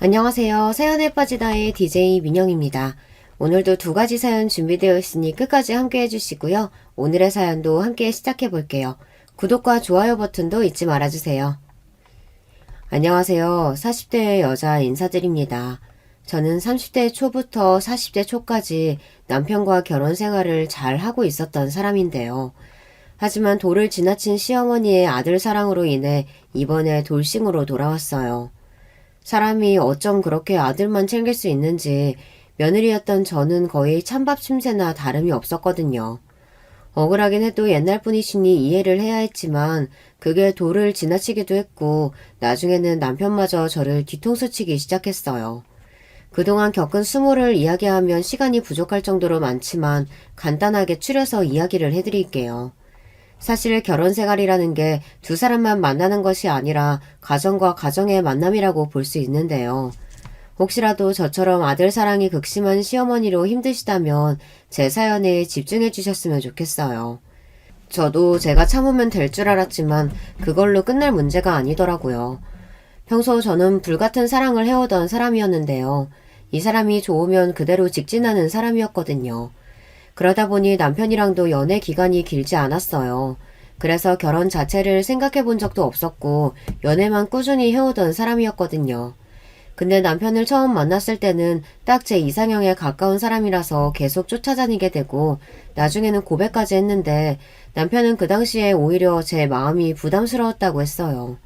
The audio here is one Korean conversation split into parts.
안녕하세요. 사연에 빠지다의 DJ 민영입니다. 오늘도 두 가지 사연 준비되어 있으니 끝까지 함께 해주시고요. 오늘의 사연도 함께 시작해 볼게요. 구독과 좋아요 버튼도 잊지 말아주세요. 안녕하세요. 40대의 여자 인사드립니다. 저는 30대 초부터 40대 초까지 남편과 결혼 생활을 잘 하고 있었던 사람인데요. 하지만 돌을 지나친 시어머니의 아들 사랑으로 인해 이번에 돌싱으로 돌아왔어요. 사람이 어쩜 그렇게 아들만 챙길 수 있는지 며느리였던 저는 거의 찬밥 침새나 다름이 없었거든요. 억울하긴 해도 옛날 분이시니 이해를 해야 했지만 그게 도를 지나치기도 했고 나중에는 남편마저 저를 뒤통수 치기 시작했어요. 그동안 겪은 수모를 이야기하면 시간이 부족할 정도로 많지만 간단하게 추려서 이야기를 해드릴게요. 사실 결혼 생활이라는 게 두 사람만 만나는 것이 아니라 가정과 가정의 만남이라고 볼 수 있는데요. 혹시라도 저처럼 아들 사랑이 극심한 시어머니로 힘드시다면 제 사연에 집중해 주셨으면 좋겠어요. 저도 제가 참으면 될 줄 알았지만 그걸로 끝날 문제가 아니더라고요. 평소 저는 불같은 사랑을 해오던 사람이었는데요. 이 사람이 좋으면 그대로 직진하는 사람이었거든요. 그러다 보니 남편이랑도 연애 기간이 길지 않았어요. 그래서 결혼 자체를 생각해 본 적도 없었고 연애만 꾸준히 해오던 사람이었거든요. 근데 남편을 처음 만났을 때는 딱 제 이상형에 가까운 사람이라서 계속 쫓아다니게 되고 나중에는 고백까지 했는데 남편은 그 당시에 오히려 제 마음이 부담스러웠다고 했어요.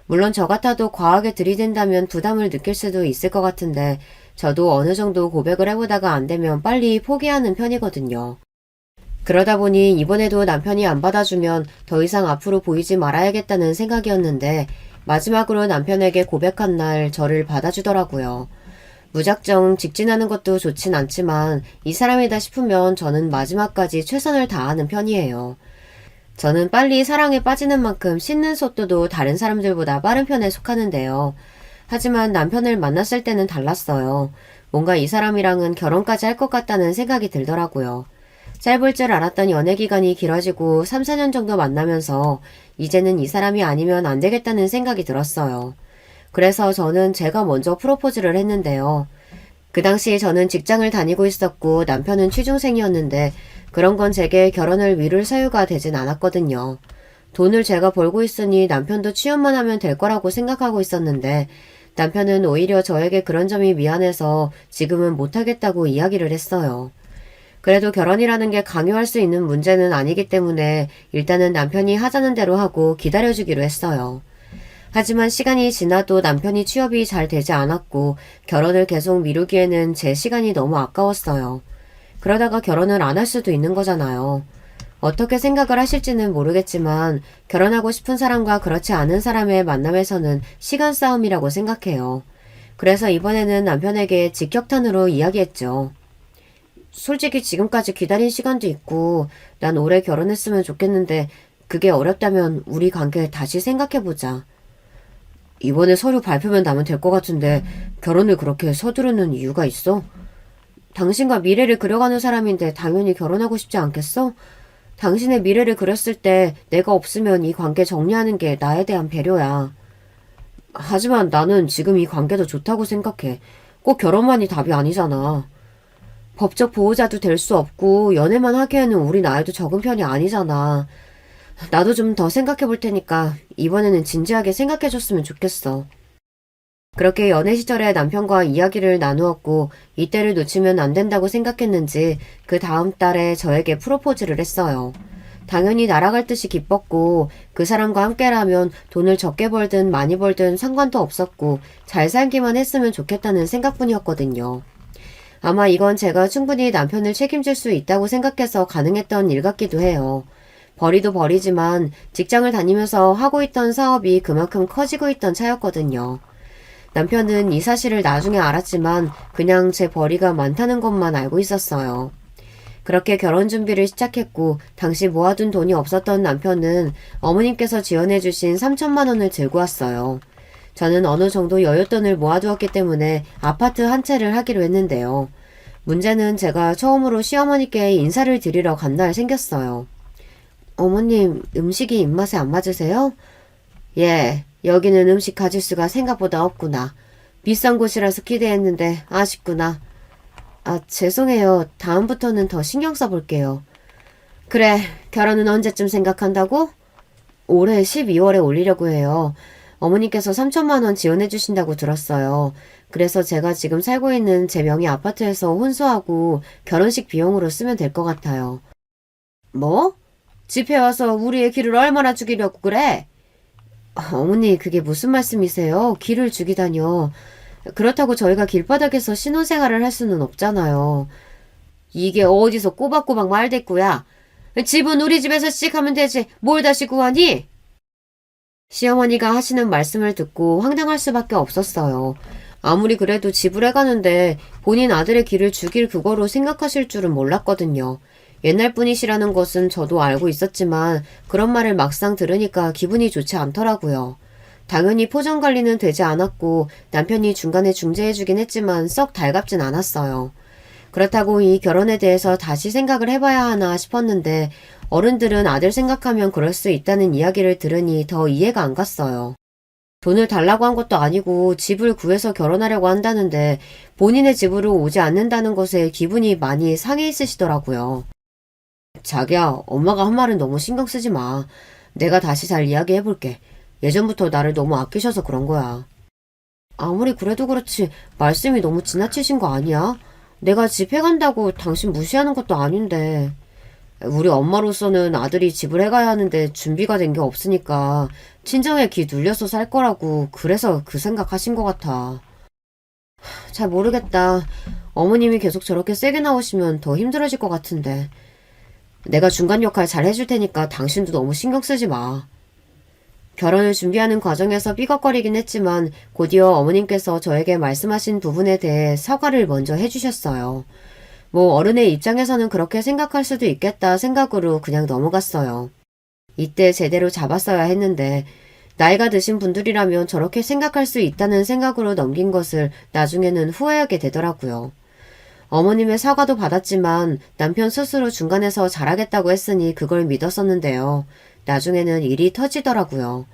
물론 저 같아도 과하게 들이댄다면 부담을 느낄 수도 있을 것 같은데 저도 어느 정도 고백을 해보다가 안 되면 빨리 포기하는 편이거든요. 그러다 보니 이번에도 남편이 안 받아주면 더 이상 앞으로 보이지 말아야겠다는 생각이었는데 마지막으로 남편에게 고백한 날 저를 받아주더라고요. 무작정 직진하는 것도 좋진 않지만 이 사람이다 싶으면 저는 마지막까지 최선을 다하는 편이에요. 저는 빨리 사랑에 빠지는 만큼 씻는 속도도 다른 사람들보다 빠른 편에 속하는데요. 하지만 남편을 만났을 때는 달랐어요. 뭔가 이 사람이랑은 결혼까지 할 것 같다는 생각이 들더라고요. 짧을 줄 알았던 연애 기간이 길어지고 3, 4년 정도 만나면서 이제는 이 사람이 아니면 안 되겠다는 생각이 들었어요. 그래서 저는 제가 먼저 프로포즈를 했는데요. 그 당시 저는 직장을 다니고 있었고 남편은 취중생이었는데 그런 건 제게 결혼을 미룰 사유가 되진 않았거든요. 돈을 제가 벌고 있으니 남편도 취업만 하면 될 거라고 생각하고 있었는데 남편은 오히려 저에게 그런 점이 미안해서 지금은 못하겠다고 이야기를 했어요. 그래도 결혼이라는 게 강요할 수 있는 문제는 아니기 때문에 일단은 남편이 하자는 대로 하고 기다려주기로 했어요. 하지만 시간이 지나도 남편이 취업이 잘 되지 않았고 결혼을 계속 미루기에는 제 시간이 너무 아까웠어요. 그러다가 결혼을 안 할 수도 있는 거잖아요. 어떻게 생각을 하실지는 모르겠지만 결혼하고 싶은 사람과 그렇지 않은 사람의 만남에서는 시간 싸움이라고 생각해요. 그래서 이번에는 남편에게 직격탄으로 이야기했죠. 솔직히 지금까지 기다린 시간도 있고 난 올해 결혼했으면 좋겠는데 그게 어렵다면 우리 관계 다시 생각해보자. 이번에 서류 발표면 나면 될 것 같은데 결혼을 그렇게 서두르는 이유가 있어? 당신과 미래를 그려가는 사람인데 당연히 결혼하고 싶지 않겠어? 당신의 미래를 그렸을 때 내가 없으면 이 관계 정리하는 게 나에 대한 배려야. 하지만 나는 지금 이 관계도 좋다고 생각해. 꼭 결혼만이 답이 아니잖아. 법적 보호자도 될 수 없고 연애만 하기에는 우리 나이도 적은 편이 아니잖아. 나도 좀 더 생각해 볼 테니까 이번에는 진지하게 생각해 줬으면 좋겠어. 그렇게 연애 시절에 남편과 이야기를 나누었고 이때를 놓치면 안 된다고 생각했는지 그 다음 달에 저에게 프로포즈를 했어요. 당연히 날아갈 듯이 기뻤고 그 사람과 함께라면 돈을 적게 벌든 많이 벌든 상관도 없었고 잘 살기만 했으면 좋겠다는 생각뿐이었거든요. 아마 이건 제가 충분히 남편을 책임질 수 있다고 생각해서 가능했던 일 같기도 해요. 벌이도 벌이지만 직장을 다니면서 하고 있던 사업이 그만큼 커지고 있던 차였거든요. 남편은 이 사실을 나중에 알았지만 그냥 제 벌이가 많다는 것만 알고 있었어요. 그렇게 결혼 준비를 시작했고 당시 모아둔 돈이 없었던 남편은 어머님께서 지원해주신 3천만 원을 들고 왔어요. 저는 어느 정도 여윳돈을 모아두었기 때문에 아파트 한 채를 하기로 했는데요. 문제는 제가 처음으로 시어머니께 인사를 드리러 간 날 생겼어요. 어머님, 음식이 입맛에 안 맞으세요? 예, 여기는 음식 가짓수가 생각보다 없구나. 비싼 곳이라서 기대했는데 아쉽구나. 아, 죄송해요. 다음부터는 더 신경 써볼게요. 그래, 결혼은 언제쯤 생각한다고? 올해 12월에 올리려고 해요. 어머니께서 3천만 원 지원해 주신다고 들었어요. 그래서 제가 지금 살고 있는 제 명의 아파트에서 혼수하고 결혼식 비용으로 쓰면 될 것 같아요. 뭐? 집에 와서 우리의 기를 얼마나 죽이려고 그래? 어머니, 그게 무슨 말씀이세요? 기를 죽이다뇨. 그렇다고 저희가 길바닥에서 신혼생활을 할 수는 없잖아요. 이게 어디서 꼬박꼬박 말대꾸야. 집은 우리 집에서 시작하면 되지. 뭘 다시 구하니? 시어머니가 하시는 말씀을 듣고 황당할 수밖에 없었어요. 아무리 그래도 집을 해가는데 본인 아들의 길을 죽일 그거로 생각하실 줄은 몰랐거든요. 옛날 분이시라는 것은 저도 알고 있었지만 그런 말을 막상 들으니까 기분이 좋지 않더라고요. 당연히 포장 관리는 되지 않았고 남편이 중간에 중재해주긴 했지만 썩 달갑진 않았어요. 그렇다고 이 결혼에 대해서 다시 생각을 해봐야 하나 싶었는데 어른들은 아들 생각하면 그럴 수 있다는 이야기를 들으니 더 이해가 안 갔어요. 돈을 달라고 한 것도 아니고 집을 구해서 결혼하려고 한다는데 본인의 집으로 오지 않는다는 것에 기분이 많이 상해 있으시더라고요. 자기야, 엄마가 한 말은 너무 신경 쓰지 마. 내가 다시 잘 이야기해볼게. 예전부터 나를 너무 아끼셔서 그런 거야. 아무리 그래도 그렇지 말씀이 너무 지나치신 거 아니야? 내가 집 해간다고 당신 무시하는 것도 아닌데. 우리 엄마로서는 아들이 집을 해가야 하는데 준비가 된 게 없으니까 친정에 귀 눌려서 살 거라고 그래서 그 생각하신 것 같아. 잘 모르겠다. 어머님이 계속 저렇게 세게 나오시면 더 힘들어질 것 같은데. 내가 중간 역할 잘 해줄 테니까 당신도 너무 신경 쓰지 마. 결혼을 준비하는 과정에서 삐걱거리긴 했지만 곧이어 어머님께서 저에게 말씀하신 부분에 대해 사과를 먼저 해주셨어요. 뭐 어른의 입장에서는 그렇게 생각할 수도 있겠다 생각으로 그냥 넘어갔어요. 이때 제대로 잡았어야 했는데 나이가 드신 분들이라면 저렇게 생각할 수 있다는 생각으로 넘긴 것을 나중에는 후회하게 되더라고요. 어머님의 사과도 받았지만 남편 스스로 중간에서 잘하겠다고 했으니 그걸 믿었었는데요. 나중에는 일이 터지더라고요.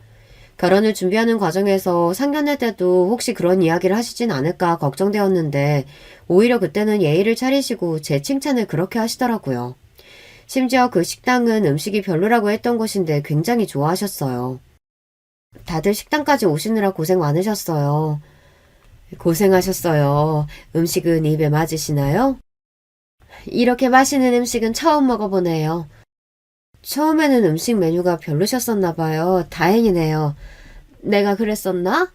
결혼을 준비하는 과정에서 상견례 때도 혹시 그런 이야기를 하시진 않을까 걱정되었는데 오히려 그때는 예의를 차리시고 제 칭찬을 그렇게 하시더라고요. 심지어 그 식당은 음식이 별로라고 했던 곳인데 굉장히 좋아하셨어요. 다들 식당까지 오시느라 고생 많으셨어요. 고생하셨어요. 음식은 입에 맞으시나요? 이렇게 맛있는 음식은 처음 먹어보네요. 처음에는 음식 메뉴가 별로셨었나 봐요. 다행이네요. 내가 그랬었나?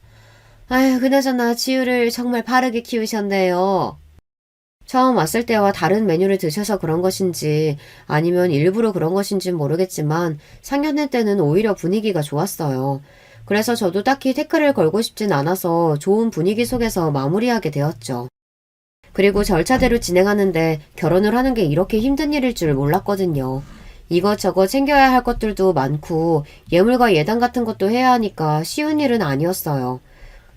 아휴, 그나저나 지우를 정말 바르게 키우셨네요. 처음 왔을 때와 다른 메뉴를 드셔서 그런 것인지 아니면 일부러 그런 것인지 모르겠지만 상견례 때는 오히려 분위기가 좋았어요. 그래서 저도 딱히 태클을 걸고 싶진 않아서 좋은 분위기 속에서 마무리하게 되었죠. 그리고 절차대로 진행하는데 결혼을 하는 게 이렇게 힘든 일일 줄 몰랐거든요. 이것저것 챙겨야 할 것들도 많고 예물과 예단 같은 것도 해야 하니까 쉬운 일은 아니었어요.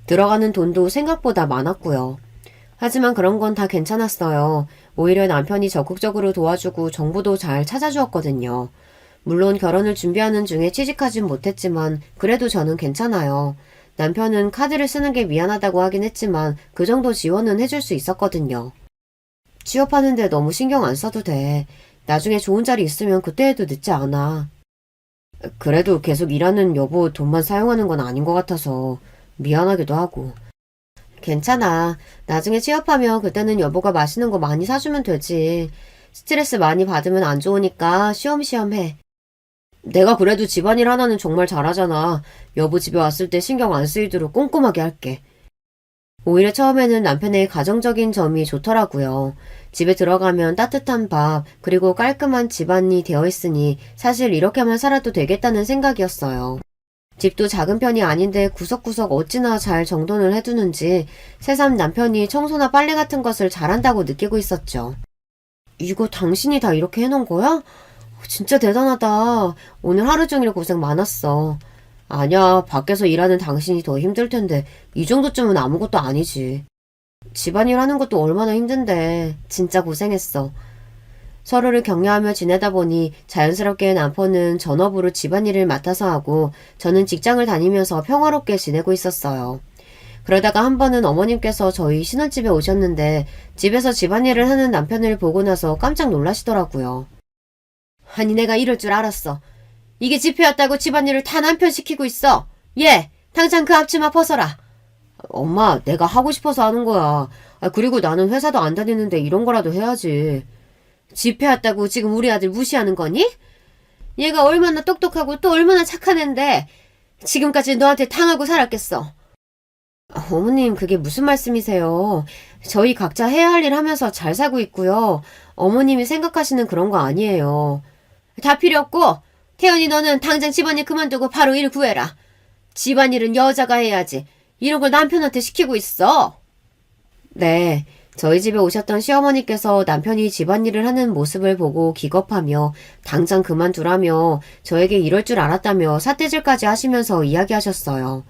들어가는 돈도 생각보다 많았고요. 하지만 그런 건 다 괜찮았어요. 오히려 남편이 적극적으로 도와주고 정보도 잘 찾아주었거든요. 물론 결혼을 준비하는 중에 취직하진 못했지만 그래도 저는 괜찮아요. 남편은 카드를 쓰는 게 미안하다고 하긴 했지만 그 정도 지원은 해줄 수 있었거든요. 취업하는데 너무 신경 안 써도 돼. 나중에 좋은 자리 있으면 그때 해도 늦지 않아. 그래도 계속 일하는 여보 돈만 사용하는 건 아닌 것 같아서 미안하기도 하고. 괜찮아. 나중에 취업하면 그때는 여보가 맛있는 거 많이 사주면 되지. 스트레스 많이 받으면 안 좋으니까 쉬엄쉬엄 해. 내가 그래도 집안일 하나는 정말 잘하잖아. 여보 집에 왔을 때 신경 안 쓰이도록 꼼꼼하게 할게. 오히려 처음에는 남편의 가정적인 점이 좋더라고요. 집에 들어가면 따뜻한 밥, 그리고 깔끔한 집안이 되어 있으니 사실 이렇게만 살아도 되겠다는 생각이었어요. 집도 작은 편이 아닌데 구석구석 어찌나 잘 정돈을 해두는지 새삼 남편이 청소나 빨래 같은 것을 잘한다고 느끼고 있었죠. 이거 당신이 다 이렇게 해놓은 거야? 진짜 대단하다. 오늘 하루 종일 고생 많았어. 아니야, 밖에서 일하는 당신이 더 힘들 텐데 이 정도쯤은 아무것도 아니지. 집안일 하는 것도 얼마나 힘든데 진짜 고생했어. 서로를 격려하며 지내다 보니 자연스럽게 남편은 전업으로 집안일을 맡아서 하고 저는 직장을 다니면서 평화롭게 지내고 있었어요. 그러다가 한 번은 어머님께서 저희 신혼집에 오셨는데 집에서 집안일을 하는 남편을 보고 나서 깜짝 놀라시더라고요. 아니 내가 이럴 줄 알았어. 이게 집회였다고 집안일을 다 남편 시키고 있어. 얘 당장 그 앞치마 벗어라. 엄마 내가 하고 싶어서 하는 거야. 그리고 나는 회사도 안 다니는데 이런 거라도 해야지. 집회였다고 지금 우리 아들 무시하는 거니? 얘가 얼마나 똑똑하고 또 얼마나 착한 앤데 지금까지 너한테 당하고 살았겠어. 어머님 그게 무슨 말씀이세요? 저희 각자 해야 할 일 하면서 잘 살고 있고요. 어머님이 생각하시는 그런 거 아니에요. 다 필요 없고 태연이 너는 당장 집안일 그만두고 바로 일 구해라. 집안일은 여자가 해야지. 이런 걸 남편한테 시키고 있어. 네, 저희 집에 오셨던 시어머니께서 남편이 집안일을 하는 모습을 보고 기겁하며 당장 그만두라며 저에게 이럴 줄 알았다며 삿대질까지 하시면서 이야기하셨어요.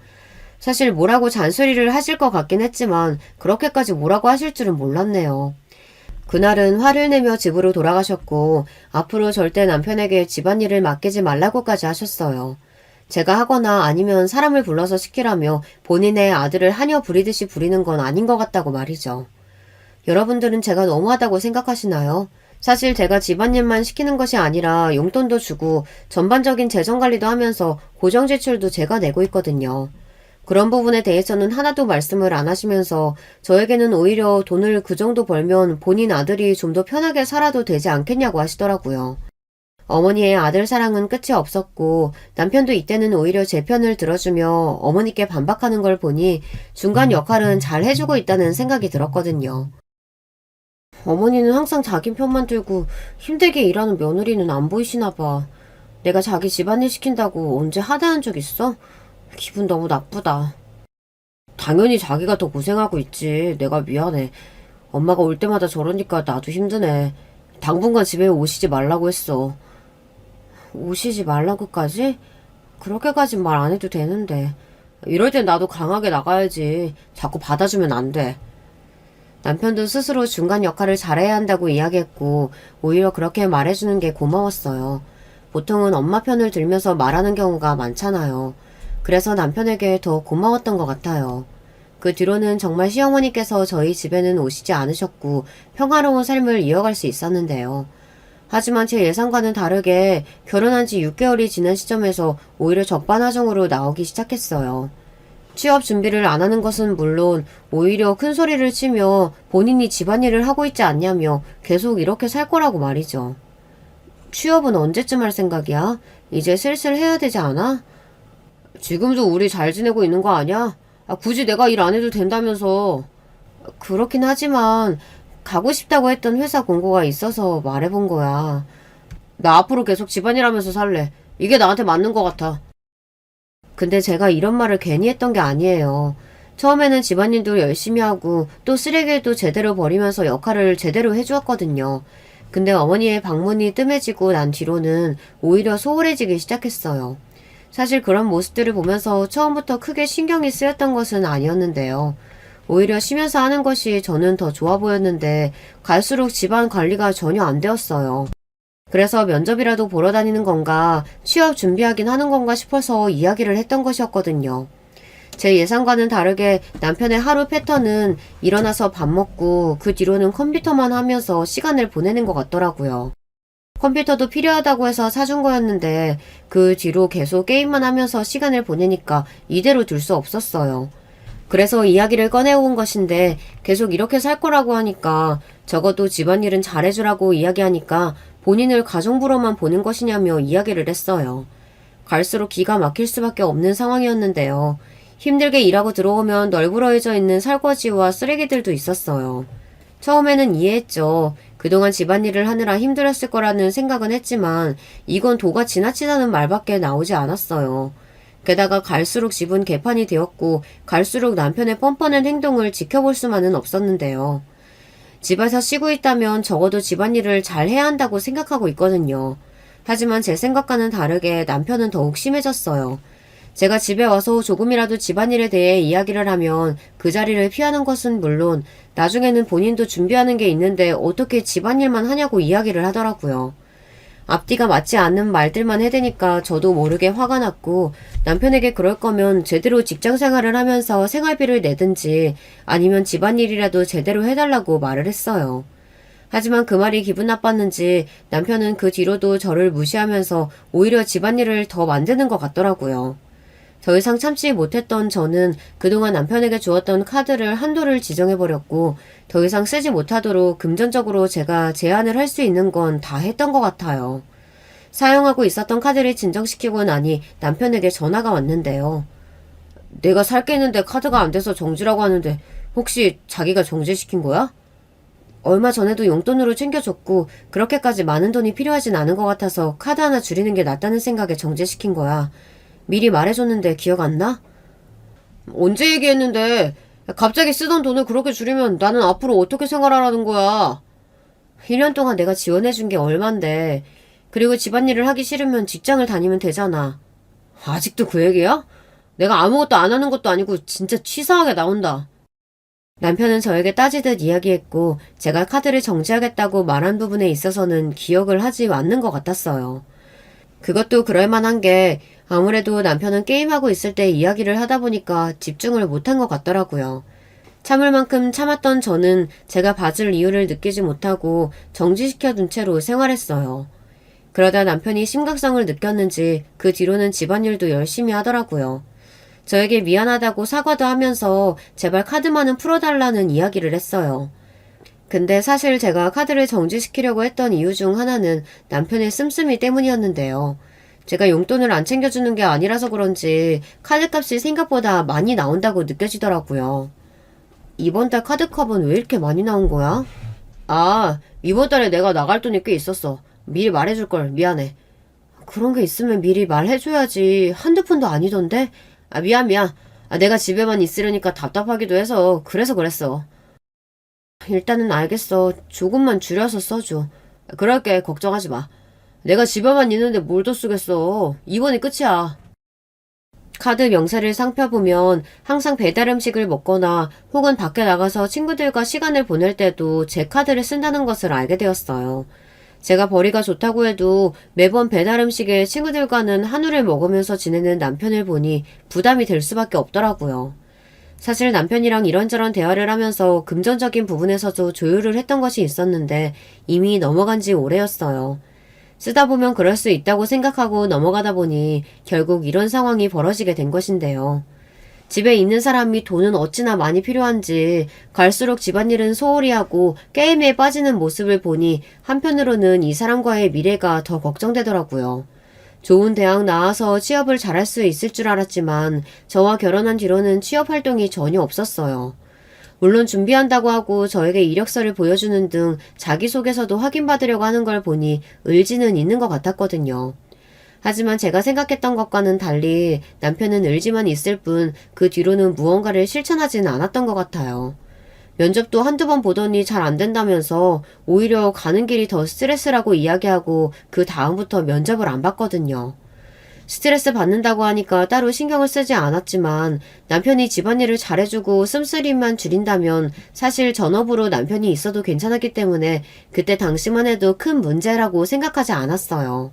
사실 뭐라고 잔소리를 하실 것 같긴 했지만 그렇게까지 뭐라고 하실 줄은 몰랐네요. 그날은 화를 내며 집으로 돌아가셨고 앞으로 절대 남편에게 집안일을 맡기지 말라고까지 하셨어요. 제가 하거나 아니면 사람을 불러서 시키라며 본인의 아들을 하녀 부리듯이 부리는 건 아닌 것 같다고 말이죠. 여러분들은 제가 너무하다고 생각하시나요? 사실 제가 집안일만 시키는 것이 아니라 용돈도 주고 전반적인 재정관리도 하면서 고정지출도 제가 내고 있거든요. 그런 부분에 대해서는 하나도 말씀을 안 하시면서 저에게는 오히려 돈을 그 정도 벌면 본인 아들이 좀 더 편하게 살아도 되지 않겠냐고 하시더라고요. 어머니의 아들 사랑은 끝이 없었고 남편도 이때는 오히려 제 편을 들어주며 어머니께 반박하는 걸 보니 중간 역할은 잘 해주고 있다는 생각이 들었거든요. 어머니는 항상 자기 편만 들고 힘들게 일하는 며느리는 안 보이시나 봐. 내가 자기 집안일 시킨다고 언제 하대한 적 있어? 기분 너무 나쁘다. 당연히 자기가 더 고생하고 있지. 내가 미안해. 엄마가 올 때마다 저러니까 나도 힘드네. 당분간 집에 오시지 말라고 했어. 오시지 말라고까지? 그렇게까진 말 안 해도 되는데. 이럴 땐 나도 강하게 나가야지. 자꾸 받아주면 안 돼. 남편도 스스로 중간 역할을 잘해야 한다고 이야기했고 오히려 그렇게 말해주는 게 고마웠어요. 보통은 엄마 편을 들면서 말하는 경우가 많잖아요. 그래서 남편에게 더 고마웠던 것 같아요. 그 뒤로는 정말 시어머니께서 저희 집에는 오시지 않으셨고 평화로운 삶을 이어갈 수 있었는데요. 하지만 제 예상과는 다르게 결혼한 지 6개월이 지난 시점에서 오히려 적반하장으로 나오기 시작했어요. 취업 준비를 안 하는 것은 물론 오히려 큰 소리를 치며 본인이 집안일을 하고 있지 않냐며 계속 이렇게 살 거라고 말이죠. 취업은 언제쯤 할 생각이야? 이제 슬슬 해야 되지 않아? 지금도 우리 잘 지내고 있는 거 아니야? 굳이 내가 일 안 해도 된다면서. 그렇긴 하지만 가고 싶다고 했던 회사 공고가 있어서 말해본 거야. 나 앞으로 계속 집안일 하면서 살래. 이게 나한테 맞는 것 같아. 근데 제가 이런 말을 괜히 했던 게 아니에요. 처음에는 집안일도 열심히 하고 또 쓰레기도 제대로 버리면서 역할을 제대로 해주었거든요. 근데 어머니의 방문이 뜸해지고 난 뒤로는 오히려 소홀해지기 시작했어요. 사실 그런 모습들을 보면서 처음부터 크게 신경이 쓰였던 것은 아니었는데요. 오히려 쉬면서 하는 것이 저는 더 좋아 보였는데 갈수록 집안 관리가 전혀 안 되었어요. 그래서 면접이라도 보러 다니는 건가 취업 준비하긴 하는 건가 싶어서 이야기를 했던 것이었거든요. 제 예상과는 다르게 남편의 하루 패턴은 일어나서 밥 먹고 그 뒤로는 컴퓨터만 하면서 시간을 보내는 것 같더라고요. 컴퓨터도 필요하다고 해서 사준 거였는데 그 뒤로 계속 게임만 하면서 시간을 보내니까 이대로 둘 수 없었어요. 그래서 이야기를 꺼내온 것인데 계속 이렇게 살 거라고 하니까 적어도 집안일은 잘해주라고 이야기하니까 본인을 가정부로만 보는 것이냐며 이야기를 했어요. 갈수록 기가 막힐 수밖에 없는 상황이었는데요. 힘들게 일하고 들어오면 널브러져 있는 설거지와 쓰레기들도 있었어요. 처음에는 이해했죠. 그동안 집안일을 하느라 힘들었을 거라는 생각은 했지만 이건 도가 지나치다는 말밖에 나오지 않았어요. 게다가 갈수록 집은 개판이 되었고 갈수록 남편의 뻔뻔한 행동을 지켜볼 수만은 없었는데요. 집에서 쉬고 있다면 적어도 집안일을 잘 해야 한다고 생각하고 있거든요. 하지만 제 생각과는 다르게 남편은 더욱 심해졌어요. 제가 집에 와서 조금이라도 집안일에 대해 이야기를 하면 그 자리를 피하는 것은 물론 나중에는 본인도 준비하는 게 있는데 어떻게 집안일만 하냐고 이야기를 하더라고요. 앞뒤가 맞지 않는 말들만 해대니까 저도 모르게 화가 났고 남편에게 그럴 거면 제대로 직장 생활을 하면서 생활비를 내든지 아니면 집안일이라도 제대로 해달라고 말을 했어요. 하지만 그 말이 기분 나빴는지 남편은 그 뒤로도 저를 무시하면서 오히려 집안일을 더 만드는 것 같더라고요. 더 이상 참지 못했던 저는 그동안 남편에게 주었던 카드를 한도를 지정해버렸고 더 이상 쓰지 못하도록 금전적으로 제가 제한을 할 수 있는 건 다 했던 것 같아요. 사용하고 있었던 카드를 진정시키고 나니 남편에게 전화가 왔는데요. 내가 살 게 있는데 카드가 안 돼서 정지라고 하는데 혹시 자기가 정지시킨 거야? 얼마 전에도 용돈으로 챙겨줬고 그렇게까지 많은 돈이 필요하진 않은 것 같아서 카드 하나 줄이는 게 낫다는 생각에 정지시킨 거야. 미리 말해줬는데 기억 안 나? 언제 얘기했는데 갑자기 쓰던 돈을 그렇게 줄이면 나는 앞으로 어떻게 생활하라는 거야. 1년 동안 내가 지원해준 게 얼만데. 그리고 집안일을 하기 싫으면 직장을 다니면 되잖아. 아직도 그 얘기야? 내가 아무것도 안 하는 것도 아니고 진짜 치사하게 나온다. 남편은 저에게 따지듯 이야기했고 제가 카드를 정지하겠다고 말한 부분에 있어서는 기억을 하지 않는 것 같았어요. 그것도 그럴만한 게 아무래도 남편은 게임하고 있을 때 이야기를 하다 보니까 집중을 못한 것 같더라고요. 참을 만큼 참았던 저는 제가 봐줄 이유를 느끼지 못하고 정지시켜둔 채로 생활했어요. 그러다 남편이 심각성을 느꼈는지 그 뒤로는 집안일도 열심히 하더라고요. 저에게 미안하다고 사과도 하면서 제발 카드만은 풀어달라는 이야기를 했어요. 근데 사실 제가 카드를 정지시키려고 했던 이유 중 하나는 남편의 씀씀이 때문이었는데요. 제가 용돈을 안 챙겨주는 게 아니라서 그런지 카드값이 생각보다 많이 나온다고 느껴지더라고요. 이번 달 카드값은 왜 이렇게 많이 나온 거야? 아, 이번 달에 내가 나갈 돈이 꽤 있었어. 미리 말해줄걸. 미안해. 그런 게 있으면 미리 말해줘야지. 한두 푼도 아니던데? 아, 미안. 내가 집에만 있으려니까 답답하기도 해서 그래서 그랬어. 일단은 알겠어. 조금만 줄여서 써줘. 그럴게. 걱정하지 마. 내가 집에만 있는데 뭘 더 쓰겠어. 이번이 끝이야. 카드 명세를 살펴보면 항상 배달 음식을 먹거나 혹은 밖에 나가서 친구들과 시간을 보낼 때도 제 카드를 쓴다는 것을 알게 되었어요. 제가 벌이가 좋다고 해도 매번 배달 음식에 친구들과는 한우를 먹으면서 지내는 남편을 보니 부담이 될 수밖에 없더라고요. 사실 남편이랑 이런저런 대화를 하면서 금전적인 부분에서도 조율을 했던 것이 있었는데 이미 넘어간 지 오래였어요. 쓰다 보면 그럴 수 있다고 생각하고 넘어가다 보니 결국 이런 상황이 벌어지게 된 것인데요. 집에 있는 사람이 돈은 어찌나 많이 필요한지 갈수록 집안일은 소홀히 하고 게임에 빠지는 모습을 보니 한편으로는 이 사람과의 미래가 더 걱정되더라고요. 좋은 대학 나와서 취업을 잘할 수 있을 줄 알았지만 저와 결혼한 뒤로는 취업 활동이 전혀 없었어요. 물론 준비한다고 하고 저에게 이력서를 보여주는 등 자기소개서도 확인받으려고 하는 걸 보니 의지는 있는 것 같았거든요. 하지만 제가 생각했던 것과는 달리 남편은 의지만 있을 뿐 그 뒤로는 무언가를 실천하지는 않았던 것 같아요. 면접도 한두 번 보더니 잘 안 된다면서 오히려 가는 길이 더 스트레스라고 이야기하고 그 다음부터 면접을 안 봤거든요. 스트레스 받는다고 하니까 따로 신경을 쓰지 않았지만 남편이 집안일을 잘해주고 씀씀이만 줄인다면 사실 전업으로 남편이 있어도 괜찮았기 때문에 그때 당시만 해도 큰 문제라고 생각하지 않았어요.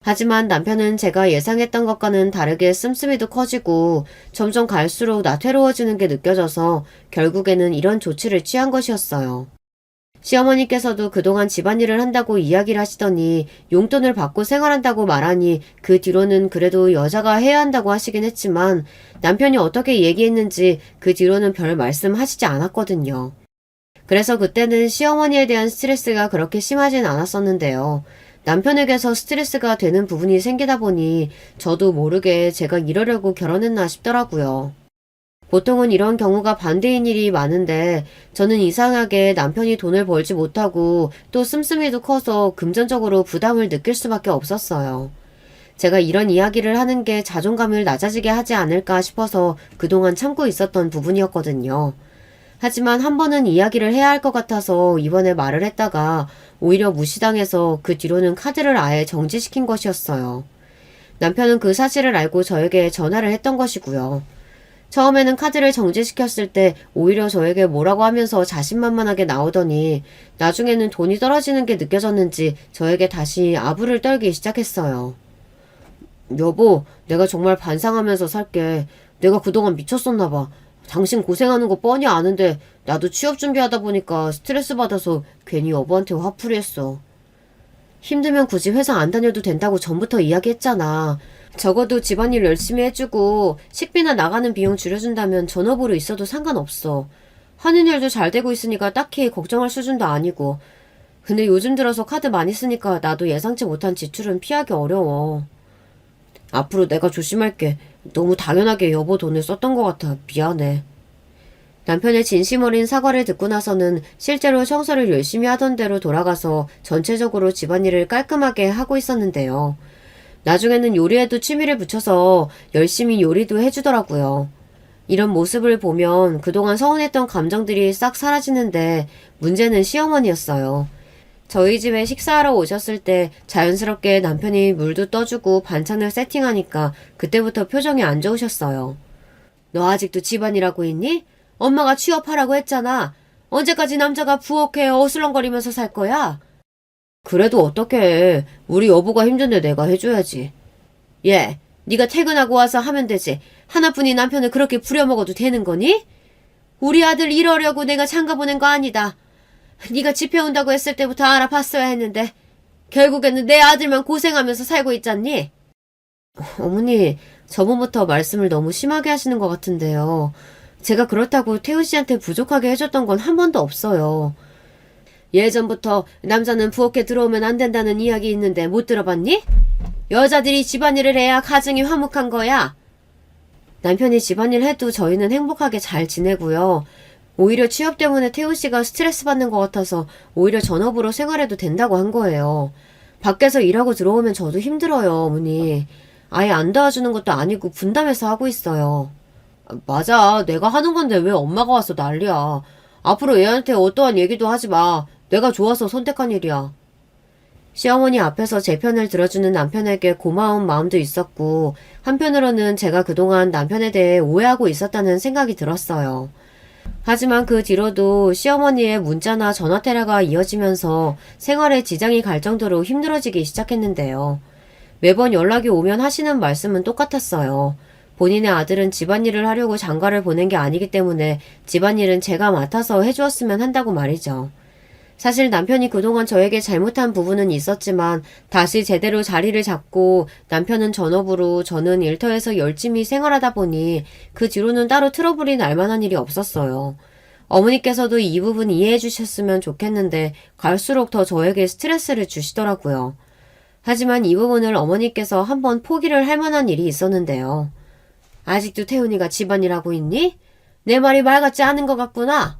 하지만 남편은 제가 예상했던 것과는 다르게 씀씀이도 커지고 점점 갈수록 나태로워지는 게 느껴져서 결국에는 이런 조치를 취한 것이었어요. 시어머니께서도 그동안 집안일을 한다고 이야기를 하시더니 용돈을 받고 생활한다고 말하니 그 뒤로는 그래도 여자가 해야 한다고 하시긴 했지만 남편이 어떻게 얘기했는지 그 뒤로는 별 말씀하시지 않았거든요. 그래서 그때는 시어머니에 대한 스트레스가 그렇게 심하진 않았었는데요. 남편에게서 스트레스가 되는 부분이 생기다 보니 저도 모르게 제가 이러려고 결혼했나 싶더라고요. 보통은 이런 경우가 반대인 일이 많은데 저는 이상하게 남편이 돈을 벌지 못하고 또 씀씀이도 커서 금전적으로 부담을 느낄 수밖에 없었어요. 제가 이런 이야기를 하는 게 자존감을 낮아지게 하지 않을까 싶어서 그동안 참고 있었던 부분이었거든요. 하지만 한 번은 이야기를 해야 할 것 같아서 이번에 말을 했다가 오히려 무시당해서 그 뒤로는 카드를 아예 정지시킨 것이었어요. 남편은 그 사실을 알고 저에게 전화를 했던 것이고요. 처음에는 카드를 정지시켰을 때 오히려 저에게 뭐라고 하면서 자신만만하게 나오더니 나중에는 돈이 떨어지는 게 느껴졌는지 저에게 다시 아부를 떨기 시작했어요. 여보, 내가 정말 반성하면서 살게. 내가 그동안 미쳤었나 봐. 당신 고생하는 거 뻔히 아는데 나도 취업 준비하다 보니까 스트레스 받아서 괜히 여보한테 화풀이 했어. 힘들면 굳이 회사 안 다녀도 된다고 전부터 이야기했잖아. 적어도 집안일 열심히 해주고 식비나 나가는 비용 줄여준다면 전업으로 있어도 상관없어. 하는 일도 잘 되고 있으니까 딱히 걱정할 수준도 아니고. 근데 요즘 들어서 카드 많이 쓰니까 나도 예상치 못한 지출은 피하기 어려워. 앞으로 내가 조심할게. 너무 당연하게 여보 돈을 썼던 것 같아. 미안해. 남편의 진심 어린 사과를 듣고 나서는 실제로 청소를 열심히 하던 대로 돌아가서 전체적으로 집안일을 깔끔하게 하고 있었는데요. 나중에는 요리에도 취미를 붙여서 열심히 요리도 해주더라고요. 이런 모습을 보면 그동안 서운했던 감정들이 싹 사라지는데 문제는 시어머니였어요. 저희 집에 식사하러 오셨을 때 자연스럽게 남편이 물도 떠주고 반찬을 세팅하니까 그때부터 표정이 안 좋으셨어요. 너 아직도 집안일하고 있니? 엄마가 취업하라고 했잖아. 언제까지 남자가 부엌에 어슬렁거리면서 살 거야? 그래도 어떡해. 우리 여보가 힘든데 내가 해줘야지. 얘, 네가 퇴근하고 와서 하면 되지. 하나뿐인 남편을 그렇게 부려먹어도 되는 거니? 우리 아들 이러려고 내가 장가 보낸 거 아니다. 네가 집 해온다고 했을 때부터 알아봤어야 했는데 결국에는 내 아들만 고생하면서 살고 있잖니? 어머니, 저번부터 말씀을 너무 심하게 하시는 것 같은데요. 제가 그렇다고 태우 씨한테 부족하게 해줬던 건 한 번도 없어요. 예전부터 남자는 부엌에 들어오면 안 된다는 이야기 있는데 못 들어봤니? 여자들이 집안일을 해야 가정이 화목한 거야. 남편이 집안일 해도 저희는 행복하게 잘 지내고요. 오히려 취업 때문에 태우 씨가 스트레스 받는 것 같아서 오히려 전업으로 생활해도 된다고 한 거예요. 밖에서 일하고 들어오면 저도 힘들어요, 어머니. 아예 안 도와주는 것도 아니고 분담해서 하고 있어요. 맞아. 내가 하는 건데 왜 엄마가 와서 난리야. 앞으로 얘한테 어떠한 얘기도 하지 마. 내가 좋아서 선택한 일이야. 시어머니 앞에서 제 편을 들어주는 남편에게 고마운 마음도 있었고 한편으로는 제가 그동안 남편에 대해 오해하고 있었다는 생각이 들었어요. 하지만 그 뒤로도 시어머니의 문자나 전화 테라가 이어지면서 생활에 지장이 갈 정도로 힘들어지기 시작했는데요. 매번 연락이 오면 하시는 말씀은 똑같았어요. 본인의 아들은 집안일을 하려고 장가를 보낸 게 아니기 때문에 집안일은 제가 맡아서 해주었으면 한다고 말이죠. 사실 남편이 그동안 저에게 잘못한 부분은 있었지만 다시 제대로 자리를 잡고 남편은 전업으로 저는 일터에서 열심히 생활하다 보니 그 뒤로는 따로 트러블이 날 만한 일이 없었어요. 어머니께서도 이 부분 이해해 주셨으면 좋겠는데 갈수록 더 저에게 스트레스를 주시더라고요. 하지만 이 부분을 어머니께서 한번 포기를 할 만한 일이 있었는데요. 아직도 태훈이가 집안일 하고 있니? 내 말이 말 같지 않은 것 같구나.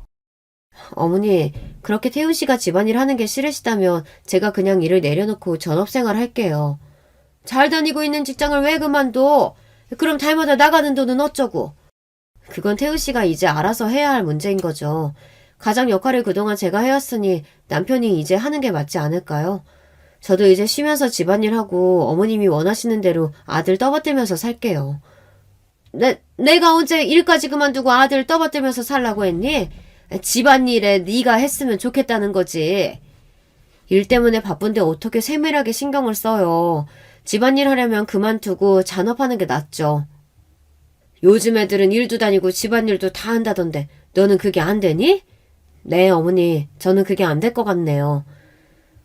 어머니, 그렇게 태훈 씨가 집안일 하는 게 싫으시다면 제가 그냥 일을 내려놓고 전업생활 할게요. 잘 다니고 있는 직장을 왜 그만둬? 그럼 달마다 나가는 돈은 어쩌고? 그건 태훈 씨가 이제 알아서 해야 할 문제인 거죠. 가장 역할을 그동안 제가 해왔으니 남편이 이제 하는 게 맞지 않을까요? 저도 이제 쉬면서 집안일 하고 어머님이 원하시는 대로 아들 떠받들면서 살게요. 내가 언제 일까지 그만두고 아들 떠받들면서 살라고 했니? 집안일에 네가 했으면 좋겠다는 거지. 일 때문에 바쁜데 어떻게 세밀하게 신경을 써요. 집안일 하려면 그만두고 잔업하는 게 낫죠. 요즘 애들은 일도 다니고 집안일도 다 한다던데 너는 그게 안 되니? 네, 어머니. 저는 그게 안 될 것 같네요.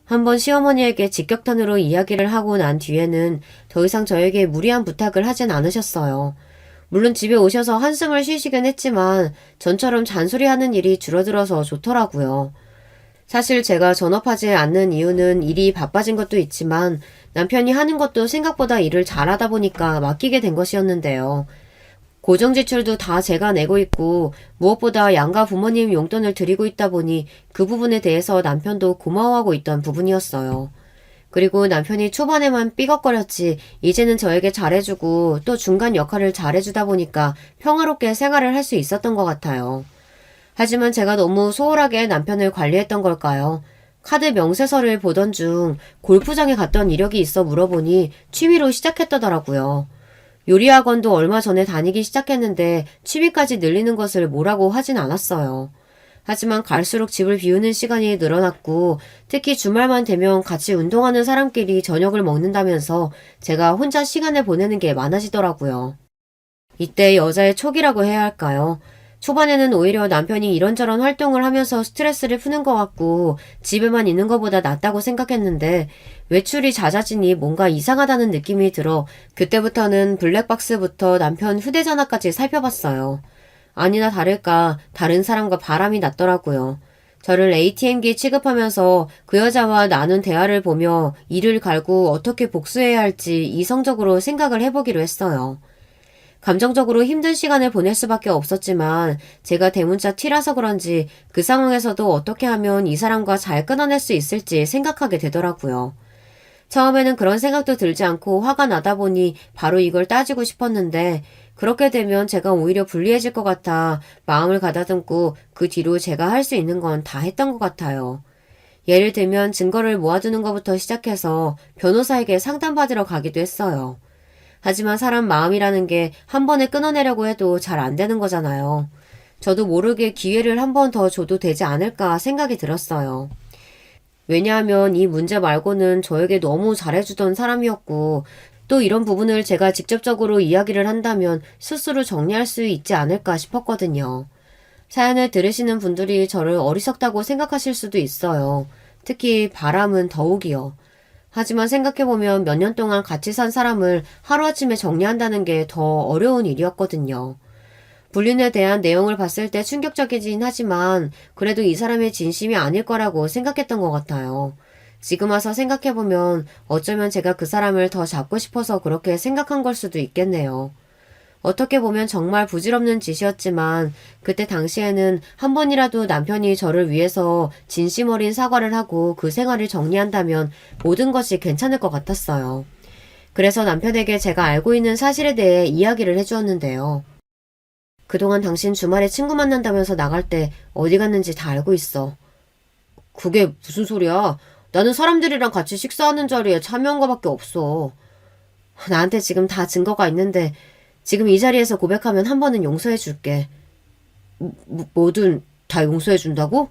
한번 시어머니에게 직격탄으로 이야기를 하고 난 뒤에는 더 이상 저에게 무리한 부탁을 하진 않으셨어요. 물론 집에 오셔서 한숨을 쉬시긴 했지만 전처럼 잔소리하는 일이 줄어들어서 좋더라고요. 사실 제가 전업하지 않는 이유는 일이 바빠진 것도 있지만 남편이 하는 것도 생각보다 일을 잘하다 보니까 맡기게 된 것이었는데요. 고정지출도 다 제가 내고 있고 무엇보다 양가 부모님 용돈을 드리고 있다 보니 그 부분에 대해서 남편도 고마워하고 있던 부분이었어요. 그리고 남편이 초반에만 삐걱거렸지 이제는 저에게 잘해주고 또 중간 역할을 잘해주다 보니까 평화롭게 생활을 할 수 있었던 것 같아요. 하지만 제가 너무 소홀하게 남편을 관리했던 걸까요? 카드 명세서를 보던 중 골프장에 갔던 이력이 있어 물어보니 취미로 시작했더라고요. 요리학원도 얼마 전에 다니기 시작했는데 취미까지 늘리는 것을 뭐라고 하진 않았어요. 하지만 갈수록 집을 비우는 시간이 늘어났고 특히 주말만 되면 같이 운동하는 사람끼리 저녁을 먹는다면서 제가 혼자 시간을 보내는 게 많아지더라고요. 이때 여자의 촉이라고 해야 할까요? 초반에는 오히려 남편이 이런저런 활동을 하면서 스트레스를 푸는 것 같고 집에만 있는 것보다 낫다고 생각했는데 외출이 잦아지니 뭔가 이상하다는 느낌이 들어 그때부터는 블랙박스부터 남편 휴대전화까지 살펴봤어요. 아니나 다를까 다른 사람과 바람이 났더라고요. 저를 ATM기 취급하면서 그 여자와 나눈 대화를 보며 이를 갈고 어떻게 복수해야 할지 이성적으로 생각을 해보기로 했어요. 감정적으로 힘든 시간을 보낼 수밖에 없었지만 제가 대문자 T라서 그런지 그 상황에서도 어떻게 하면 이 사람과 잘 끊어낼 수 있을지 생각하게 되더라고요. 처음에는 그런 생각도 들지 않고 화가 나다 보니 바로 이걸 따지고 싶었는데 그렇게 되면 제가 오히려 불리해질 것 같아 마음을 가다듬고 그 뒤로 제가 할 수 있는 건 다 했던 것 같아요. 예를 들면 증거를 모아두는 것부터 시작해서 변호사에게 상담받으러 가기도 했어요. 하지만 사람 마음이라는 게 한 번에 끊어내려고 해도 잘 안 되는 거잖아요. 저도 모르게 기회를 한 번 더 줘도 되지 않을까 생각이 들었어요. 왜냐하면 이 문제 말고는 저에게 너무 잘해주던 사람이었고 또 이런 부분을 제가 직접적으로 이야기를 한다면 스스로 정리할 수 있지 않을까 싶었거든요. 사연을 들으시는 분들이 저를 어리석다고 생각하실 수도 있어요. 특히 바람은 더욱이요. 하지만 생각해보면 몇 년 동안 같이 산 사람을 하루아침에 정리한다는 게 더 어려운 일이었거든요. 불륜에 대한 내용을 봤을 때 충격적이긴 하지만 그래도 이 사람의 진심이 아닐 거라고 생각했던 것 같아요. 지금 와서 생각해보면 어쩌면 제가 그 사람을 더 잡고 싶어서 그렇게 생각한 걸 수도 있겠네요. 어떻게 보면 정말 부질없는 짓이었지만 그때 당시에는 한 번이라도 남편이 저를 위해서 진심 어린 사과를 하고 그 생활을 정리한다면 모든 것이 괜찮을 것 같았어요. 그래서 남편에게 제가 알고 있는 사실에 대해 이야기를 해주었는데요. 그동안 당신 주말에 친구 만난다면서 나갈 때 어디 갔는지 다 알고 있어. 그게 무슨 소리야? 나는 사람들이랑 같이 식사하는 자리에 참여한 거밖에 없어. 나한테 지금 다 증거가 있는데 지금 이 자리에서 고백하면 한 번은 용서해 줄게. 뭐든 다 용서해 준다고?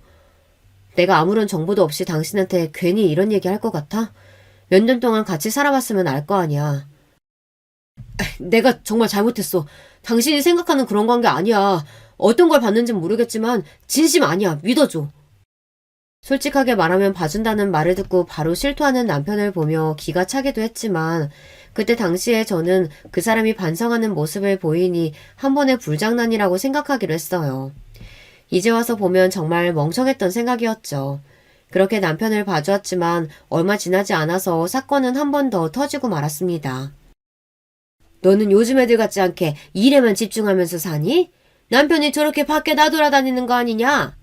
내가 아무런 정보도 없이 당신한테 괜히 이런 얘기 할 것 같아? 몇 년 동안 같이 살아봤으면 알 거 아니야. 내가 정말 잘못했어. 당신이 생각하는 그런 관계 아니야. 어떤 걸 봤는진 모르겠지만 진심 아니야. 믿어줘. 솔직하게 말하면 봐준다는 말을 듣고 바로 실토하는 남편을 보며 기가 차기도 했지만 그때 당시에 저는 그 사람이 반성하는 모습을 보이니 한 번의 불장난이라고 생각하기로 했어요. 이제 와서 보면 정말 멍청했던 생각이었죠. 그렇게 남편을 봐주었지만 얼마 지나지 않아서 사건은 한 번 더 터지고 말았습니다. 너는 요즘 애들 같지 않게 일에만 집중하면서 사니? 남편이 저렇게 밖에 나돌아다니는 거 아니냐?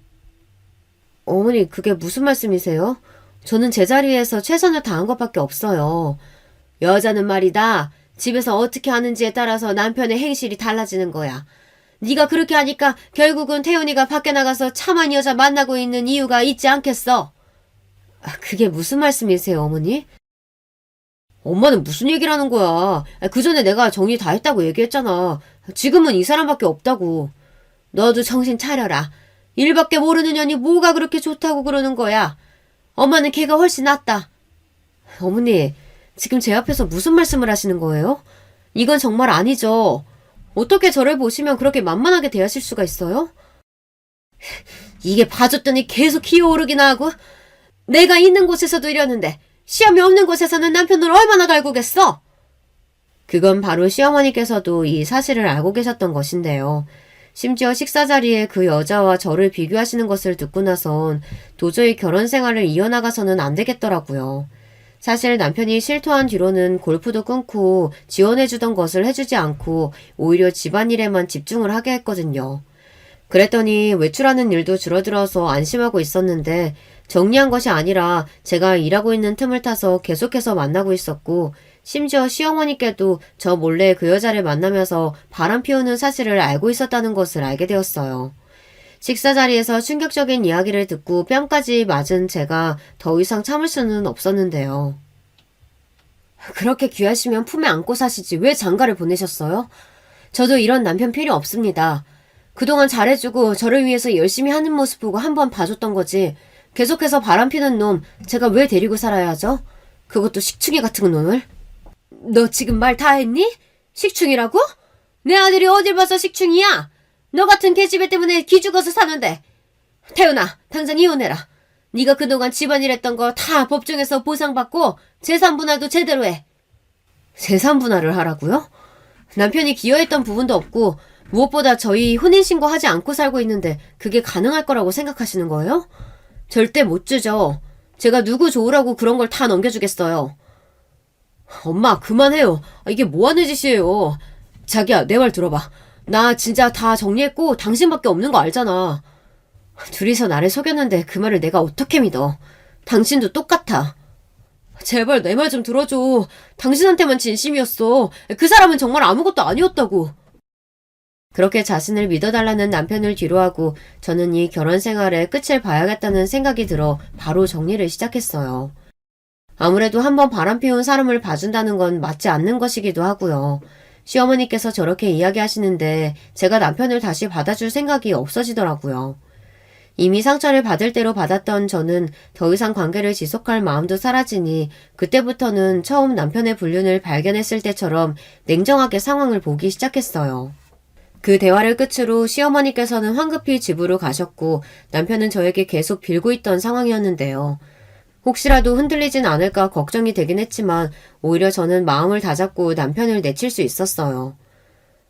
어머니, 그게 무슨 말씀이세요? 저는 제자리에서 최선을 다한 것밖에 없어요. 여자는 말이다. 집에서 어떻게 하는지에 따라서 남편의 행실이 달라지는 거야. 네가 그렇게 하니까 결국은 태훈이가 밖에 나가서 참한 여자 만나고 있는 이유가 있지 않겠어? 그게 무슨 말씀이세요, 어머니? 엄마는 무슨 얘기를 하는 거야. 그 전에 내가 정리 다 했다고 얘기했잖아. 지금은 이 사람밖에 없다고. 너도 정신 차려라. 일밖에 모르는 년이 뭐가 그렇게 좋다고 그러는 거야. 엄마는 걔가 훨씬 낫다. 어머니, 지금 제 앞에서 무슨 말씀을 하시는 거예요? 이건 정말 아니죠. 어떻게 저를 보시면 그렇게 만만하게 대하실 수가 있어요? 이게 봐줬더니 계속 기어오르기나 하고 내가 있는 곳에서도 이러는데 시험이 없는 곳에서는 남편을 얼마나 갈구겠어? 그건 바로 시어머니께서도 이 사실을 알고 계셨던 것인데요. 심지어 식사 자리에 그 여자와 저를 비교하시는 것을 듣고 나선 도저히 결혼 생활을 이어나가서는 안 되겠더라고요. 사실 남편이 실토한 뒤로는 골프도 끊고 지원해주던 것을 해주지 않고 오히려 집안일에만 집중을 하게 했거든요. 그랬더니 외출하는 일도 줄어들어서 안심하고 있었는데 정리한 것이 아니라 제가 일하고 있는 틈을 타서 계속해서 만나고 있었고 심지어 시어머니께도 저 몰래 그 여자를 만나면서 바람 피우는 사실을 알고 있었다는 것을 알게 되었어요. 식사 자리에서 충격적인 이야기를 듣고 뺨까지 맞은 제가 더 이상 참을 수는 없었는데요. 그렇게 귀하시면 품에 안고 사시지 왜 장가를 보내셨어요? 저도 이런 남편 필요 없습니다. 그동안 잘해주고 저를 위해서 열심히 하는 모습 보고 한번 봐줬던 거지. 계속해서 바람피는 놈 제가 왜 데리고 살아야 하죠? 그것도 식충이 같은 놈을? 너 지금 말 다 했니? 식충이라고? 내 아들이 어딜 봐서 식충이야? 너 같은 계집애 때문에 기죽어서 사는데. 태훈아, 당장 이혼해라. 네가 그동안 집안일 했던 거 다 법정에서 보상받고 재산분할도 제대로 해. 재산분할을 하라고요? 남편이 기여했던 부분도 없고 무엇보다 저희 혼인신고하지 않고 살고 있는데 그게 가능할 거라고 생각하시는 거예요? 절대 못 주죠. 제가 누구 좋으라고 그런 걸 다 넘겨주겠어요. 엄마 그만해요. 이게 뭐하는 짓이에요. 자기야 내 말 들어봐. 나 진짜 다 정리했고 당신밖에 없는 거 알잖아. 둘이서 나를 속였는데 그 말을 내가 어떻게 믿어. 당신도 똑같아. 제발 내 말 좀 들어줘. 당신한테만 진심이었어. 그 사람은 정말 아무것도 아니었다고. 그렇게 자신을 믿어달라는 남편을 뒤로하고 저는 이 결혼 생활의 끝을 봐야겠다는 생각이 들어 바로 정리를 시작했어요. 아무래도 한번 바람피운 사람을 봐준다는 건 맞지 않는 것이기도 하고요. 시어머니께서 저렇게 이야기하시는데 제가 남편을 다시 받아줄 생각이 없어지더라고요. 이미 상처를 받을 대로 받았던 저는 더 이상 관계를 지속할 마음도 사라지니 그때부터는 처음 남편의 불륜을 발견했을 때처럼 냉정하게 상황을 보기 시작했어요. 그 대화를 끝으로 시어머니께서는 황급히 집으로 가셨고 남편은 저에게 계속 빌고 있던 상황이었는데요. 혹시라도 흔들리진 않을까 걱정이 되긴 했지만 오히려 저는 마음을 다잡고 남편을 내칠 수 있었어요.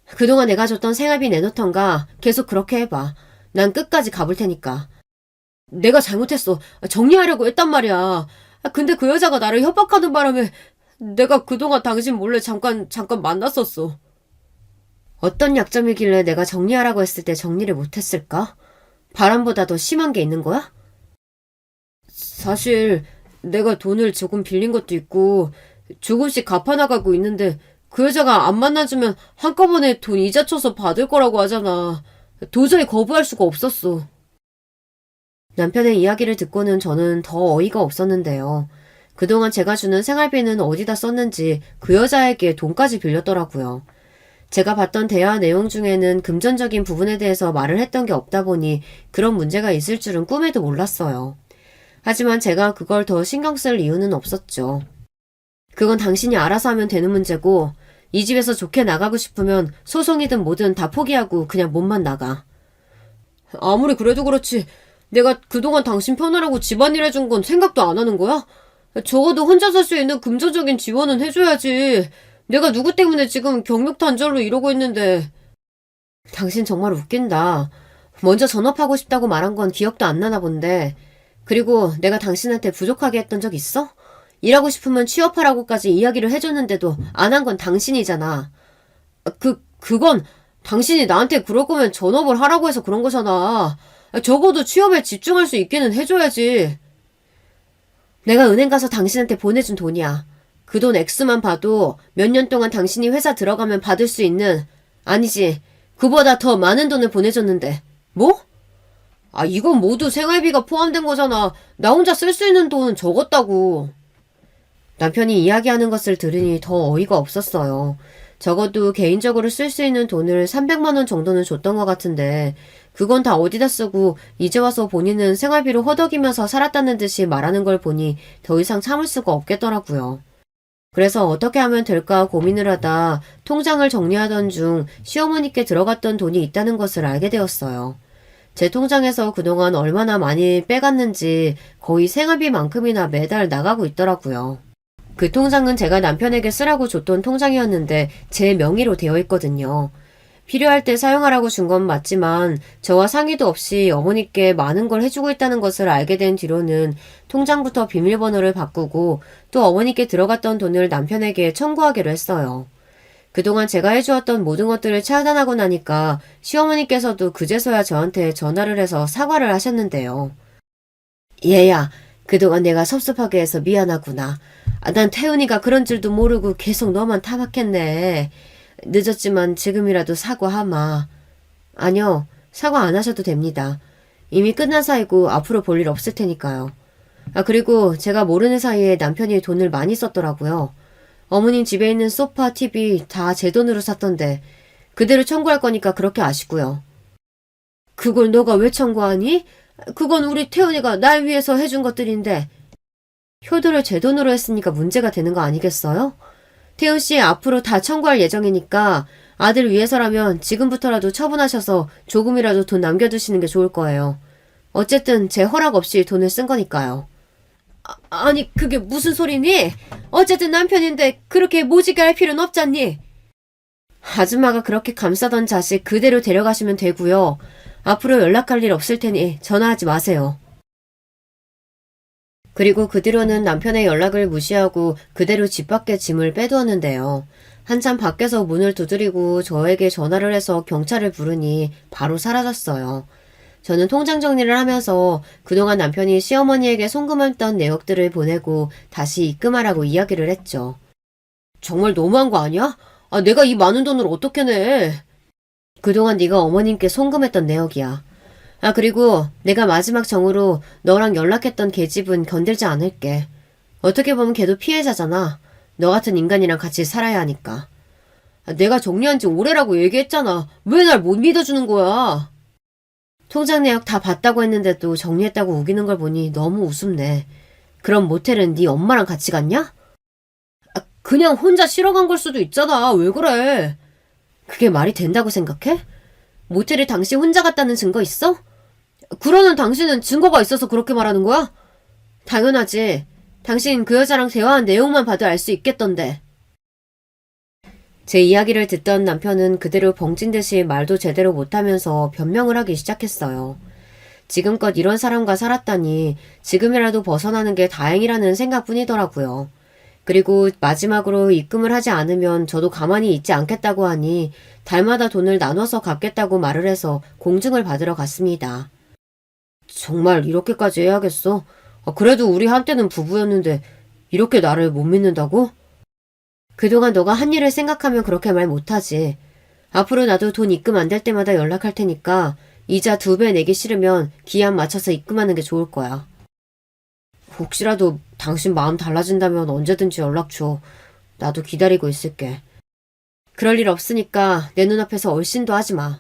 그동안 내가 줬던 생활비 내놓던가 계속 그렇게 해봐. 난 끝까지 가볼 테니까. 내가 잘못했어. 정리하려고 했단 말이야. 근데 그 여자가 나를 협박하는 바람에 내가 그동안 당신 몰래 잠깐 만났었어. 어떤 약점이길래 내가 정리하라고 했을 때 정리를 못했을까? 바람보다 더 심한 게 있는 거야? 사실 내가 돈을 조금 빌린 것도 있고 조금씩 갚아나가고 있는데 그 여자가 안 만나주면 한꺼번에 돈 이자 쳐서 받을 거라고 하잖아. 도저히 거부할 수가 없었어. 남편의 이야기를 듣고는 저는 더 어이가 없었는데요. 그동안 제가 주는 생활비는 어디다 썼는지 그 여자에게 돈까지 빌렸더라고요. 제가 봤던 대화 내용 중에는 금전적인 부분에 대해서 말을 했던 게 없다 보니 그런 문제가 있을 줄은 꿈에도 몰랐어요. 하지만 제가 그걸 더 신경 쓸 이유는 없었죠. 그건 당신이 알아서 하면 되는 문제고 이 집에서 좋게 나가고 싶으면 소송이든 뭐든 다 포기하고 그냥 몸만 나가. 아무리 그래도 그렇지 내가 그동안 당신 편하라고 집안일 해준 건 생각도 안 하는 거야? 적어도 혼자 살 수 있는 금전적인 지원은 해줘야지. 내가 누구 때문에 지금 경력단절로 이러고 있는데. 당신 정말 웃긴다. 먼저 전업하고 싶다고 말한 건 기억도 안 나나 본데. 그리고 내가 당신한테 부족하게 했던 적 있어? 일하고 싶으면 취업하라고까지 이야기를 해줬는데도 안 한 건 당신이잖아. 그건 당신이 나한테 그럴 거면 전업을 하라고 해서 그런 거잖아. 적어도 취업에 집중할 수 있게는 해줘야지. 내가 은행 가서 당신한테 보내준 돈이야. 그 돈 액수만 봐도 몇 년 동안 당신이 회사 들어가면 받을 수 있는, 아니지, 그보다 더 많은 돈을 보내줬는데. 뭐? 이건 모두 생활비가 포함된 거잖아. 나 혼자 쓸 수 있는 돈은 적었다고. 남편이 이야기하는 것을 들으니 더 어이가 없었어요. 적어도 개인적으로 쓸 수 있는 돈을 300만 원 정도는 줬던 것 같은데 그건 다 어디다 쓰고 이제 와서 본인은 생활비로 허덕이면서 살았다는 듯이 말하는 걸 보니 더 이상 참을 수가 없겠더라고요. 그래서 어떻게 하면 될까 고민을 하다 통장을 정리하던 중 시어머니께 들어갔던 돈이 있다는 것을 알게 되었어요. 제 통장에서 그동안 얼마나 많이 빼갔는지 거의 생활비만큼이나 매달 나가고 있더라고요. 그 통장은 제가 남편에게 쓰라고 줬던 통장이었는데 제 명의로 되어 있거든요. 필요할 때 사용하라고 준 건 맞지만 저와 상의도 없이 어머니께 많은 걸 해주고 있다는 것을 알게 된 뒤로는 통장부터 비밀번호를 바꾸고 또 어머니께 들어갔던 돈을 남편에게 청구하기로 했어요. 그동안 제가 해주었던 모든 것들을 차단하고 나니까 시어머니께서도 그제서야 저한테 전화를 해서 사과를 하셨는데요. 얘야, 그동안 내가 섭섭하게 해서 미안하구나. 난 태훈이가 그런 줄도 모르고 계속 너만 타박했네. 늦었지만 지금이라도 사과하마. 아니요, 사과 안 하셔도 됩니다. 이미 끝난 사이고 앞으로 볼 일 없을 테니까요. 그리고 제가 모르는 사이에 남편이 돈을 많이 썼더라고요. 어머님 집에 있는 소파, TV 다 제 돈으로 샀던데 그대로 청구할 거니까 그렇게 아시고요. 그걸 너가 왜 청구하니? 그건 우리 태연이가 날 위해서 해준 것들인데. 효도를 제 돈으로 했으니까 문제가 되는 거 아니겠어요? 태연 씨 앞으로 다 청구할 예정이니까 아들 위해서라면 지금부터라도 처분하셔서 조금이라도 돈 남겨두시는 게 좋을 거예요. 어쨌든 제 허락 없이 돈을 쓴 거니까요. 아니 그게 무슨 소리니? 어쨌든 남편인데 그렇게 모지게 할 필요는 없잖니. 아줌마가 그렇게 감싸던 자식 그대로 데려가시면 되고요. 앞으로 연락할 일 없을 테니 전화하지 마세요. 그리고 그 뒤로는 남편의 연락을 무시하고 그대로 집 밖에 짐을 빼두었는데요. 한참 밖에서 문을 두드리고 저에게 전화를 해서 경찰을 부르니 바로 사라졌어요. 저는 통장 정리를 하면서 그동안 남편이 시어머니에게 송금했던 내역들을 보내고 다시 입금하라고 이야기를 했죠. 정말 너무한 거 아니야? 내가 이 많은 돈을 어떻게 내? 그동안 네가 어머님께 송금했던 내역이야. 그리고 내가 마지막 정으로 너랑 연락했던 걔집은 건들지 않을게. 어떻게 보면 걔도 피해자잖아. 너 같은 인간이랑 같이 살아야 하니까. 내가 정리한 지 오래라고 얘기했잖아. 왜 날 못 믿어주는 거야? 통장 내역 다 봤다고 했는데도 정리했다고 우기는 걸 보니 너무 우습네. 그럼 모텔은 네 엄마랑 같이 갔냐? 그냥 혼자 쉬러 간 걸 수도 있잖아. 왜 그래? 그게 말이 된다고 생각해? 모텔에 당신 혼자 갔다는 증거 있어? 그러는 당신은 증거가 있어서 그렇게 말하는 거야? 당연하지. 당신 그 여자랑 대화한 내용만 봐도 알 수 있겠던데. 제 이야기를 듣던 남편은 그대로 벙찐 듯이 말도 제대로 못하면서 변명을 하기 시작했어요. 지금껏 이런 사람과 살았다니 지금이라도 벗어나는 게 다행이라는 생각뿐이더라고요. 그리고 마지막으로 입금을 하지 않으면 저도 가만히 있지 않겠다고 하니 달마다 돈을 나눠서 갚겠다고 말을 해서 공증을 받으러 갔습니다. 정말 이렇게까지 해야겠어? 그래도 우리 한때는 부부였는데 이렇게 나를 못 믿는다고? 그동안 너가 한 일을 생각하면 그렇게 말 못하지. 앞으로 나도 돈 입금 안 될 때마다 연락할 테니까 이자 2배 내기 싫으면 기한 맞춰서 입금하는 게 좋을 거야. 혹시라도 당신 마음 달라진다면 언제든지 연락 줘. 나도 기다리고 있을게. 그럴 일 없으니까 내 눈앞에서 얼씬도 하지 마.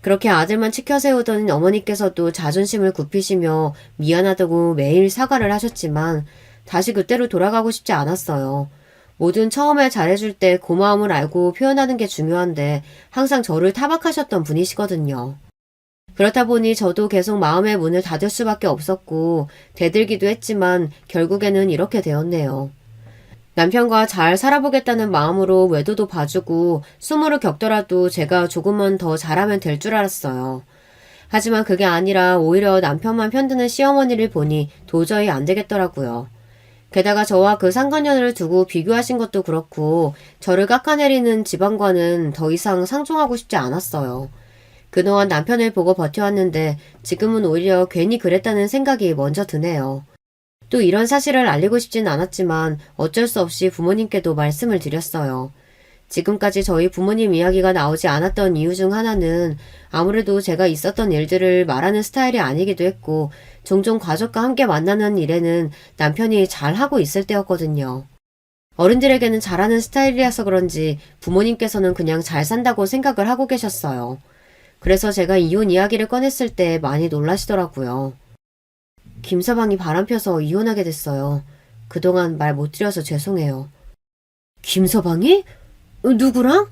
그렇게 아들만 치켜세우던 어머니께서도 자존심을 굽히시며 미안하다고 매일 사과를 하셨지만 다시 그때로 돌아가고 싶지 않았어요. 뭐든 처음에 잘해줄 때 고마움을 알고 표현하는 게 중요한데 항상 저를 타박하셨던 분이시거든요. 그렇다 보니 저도 계속 마음의 문을 닫을 수밖에 없었고 대들기도 했지만 결국에는 이렇게 되었네요. 남편과 잘 살아보겠다는 마음으로 외도도 봐주고 수모를 겪더라도 제가 조금만 더 잘하면 될 줄 알았어요. 하지만 그게 아니라 오히려 남편만 편드는 시어머니를 보니 도저히 안 되겠더라고요. 게다가 저와 그 상간녀를 두고 비교하신 것도 그렇고 저를 깎아내리는 집안과는 더 이상 상종하고 싶지 않았어요. 그동안 남편을 보고 버텨왔는데 지금은 오히려 괜히 그랬다는 생각이 먼저 드네요. 또 이런 사실을 알리고 싶진 않았지만 어쩔 수 없이 부모님께도 말씀을 드렸어요. 지금까지 저희 부모님 이야기가 나오지 않았던 이유 중 하나는 아무래도 제가 있었던 일들을 말하는 스타일이 아니기도 했고 종종 가족과 함께 만나는 일에는 남편이 잘하고 있을 때였거든요. 어른들에게는 잘하는 스타일이라서 그런지 부모님께서는 그냥 잘 산다고 생각을 하고 계셨어요. 그래서 제가 이혼 이야기를 꺼냈을 때 많이 놀라시더라고요. 김서방이 바람펴서 이혼하게 됐어요. 그동안 말 못 드려서 죄송해요. 김서방이? 누구랑?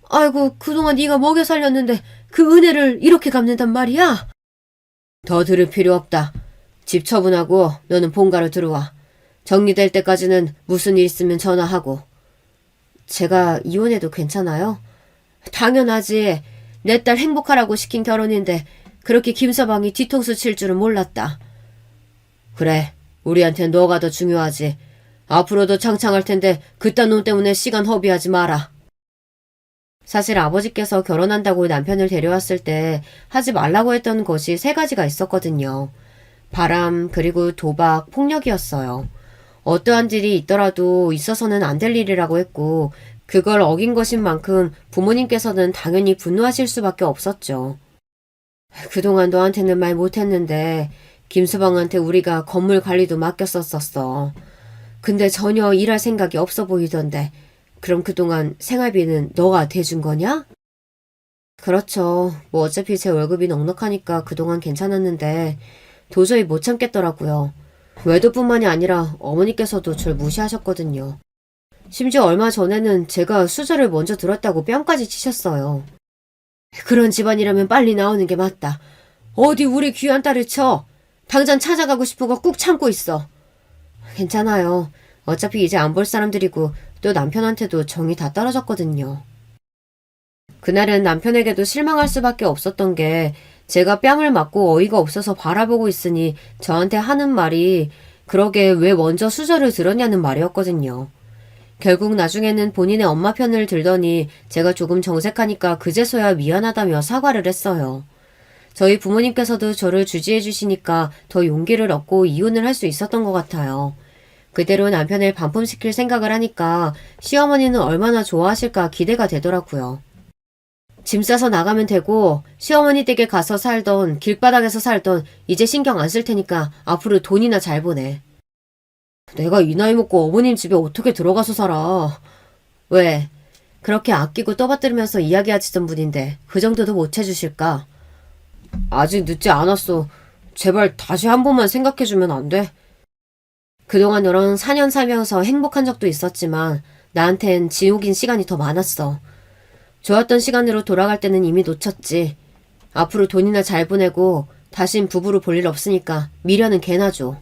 아이고 그동안 네가 먹여 살렸는데 그 은혜를 이렇게 갚는단 말이야? 더 들을 필요 없다. 집 처분하고 너는 본가로 들어와. 정리될 때까지는 무슨 일 있으면 전화하고. 제가 이혼해도 괜찮아요? 당연하지. 내 딸 행복하라고 시킨 결혼인데 그렇게 김서방이 뒤통수 칠 줄은 몰랐다. 그래, 우리한텐 너가 더 중요하지. 앞으로도 창창할 텐데 그딴 놈 때문에 시간 허비하지 마라. 사실 아버지께서 결혼한다고 남편을 데려왔을 때 하지 말라고 했던 것이 3가지가 있었거든요. 바람, 그리고 도박, 폭력이었어요. 어떠한 일이 있더라도 있어서는 안 될 일이라고 했고 그걸 어긴 것인 만큼 부모님께서는 당연히 분노하실 수밖에 없었죠. 그동안 너한테는 말 못했는데 김수방한테 우리가 건물 관리도 맡겼었었어. 근데 전혀 일할 생각이 없어 보이던데. 그럼 그동안 생활비는 너가 대준 거냐? 그렇죠. 뭐 어차피 제 월급이 넉넉하니까 그동안 괜찮았는데 도저히 못 참겠더라고요. 외도뿐만이 아니라 어머니께서도 절 무시하셨거든요. 심지어 얼마 전에는 제가 수저를 먼저 들었다고 뺨까지 치셨어요. 그런 집안이라면 빨리 나오는 게 맞다. 어디 우리 귀한 딸을 쳐. 당장 찾아가고 싶은 거 꾹 참고 있어. 괜찮아요. 어차피 이제 안 볼 사람들이고 또 남편한테도 정이 다 떨어졌거든요. 그날은 남편에게도 실망할 수밖에 없었던 게 제가 뺨을 맞고 어이가 없어서 바라보고 있으니 저한테 하는 말이 그러게 왜 먼저 수저를 들었냐는 말이었거든요. 결국 나중에는 본인의 엄마 편을 들더니 제가 조금 정색하니까 그제서야 미안하다며 사과를 했어요. 저희 부모님께서도 저를 주지해 주시니까 더 용기를 얻고 이혼을 할 수 있었던 것 같아요. 그대로 남편을 반품시킬 생각을 하니까 시어머니는 얼마나 좋아하실까 기대가 되더라고요. 짐 싸서 나가면 되고 시어머니 댁에 가서 살던 길바닥에서 살던 이제 신경 안 쓸 테니까 앞으로 돈이나 잘 보내. 내가 이 나이 먹고 어머님 집에 어떻게 들어가서 살아. 왜? 그렇게 아끼고 떠받들면서 이야기하시던 분인데 그 정도도 못 해주실까? 아직 늦지 않았어. 제발 다시 한 번만 생각해주면 안 돼? 그동안 너랑 4년 살면서 행복한 적도 있었지만 나한텐 지옥인 시간이 더 많았어. 좋았던 시간으로 돌아갈 때는 이미 놓쳤지. 앞으로 돈이나 잘 보내고 다신 부부로 볼 일 없으니까 미련은 개나 줘.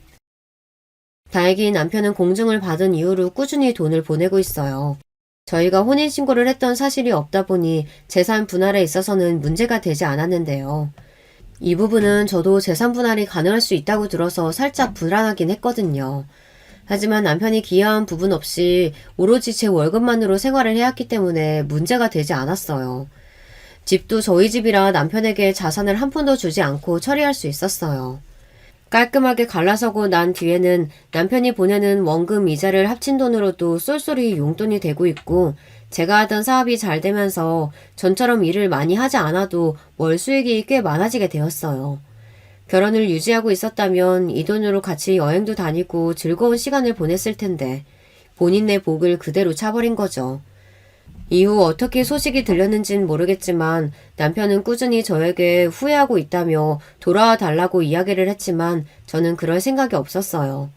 다행히 남편은 공증을 받은 이후로 꾸준히 돈을 보내고 있어요. 저희가 혼인신고를 했던 사실이 없다 보니 재산 분할에 있어서는 문제가 되지 않았는데요. 이 부분은 저도 재산 분할이 가능할 수 있다고 들어서 살짝 불안하긴 했거든요. 하지만 남편이 기여한 부분 없이 오로지 제 월급만으로 생활을 해왔기 때문에 문제가 되지 않았어요. 집도 저희 집이라 남편에게 자산을 한 푼도 주지 않고 처리할 수 있었어요. 깔끔하게 갈라서고 난 뒤에는 남편이 보내는 원금 이자를 합친 돈으로도 쏠쏠히 용돈이 되고 있고 제가 하던 사업이 잘 되면서 전처럼 일을 많이 하지 않아도 월 수익이 꽤 많아지게 되었어요. 결혼을 유지하고 있었다면 이 돈으로 같이 여행도 다니고 즐거운 시간을 보냈을 텐데 본인의 복을 그대로 차버린 거죠. 이후 어떻게 소식이 들렸는진 모르겠지만 남편은 꾸준히 저에게 후회하고 있다며 돌아와 달라고 이야기를 했지만 저는 그럴 생각이 없었어요.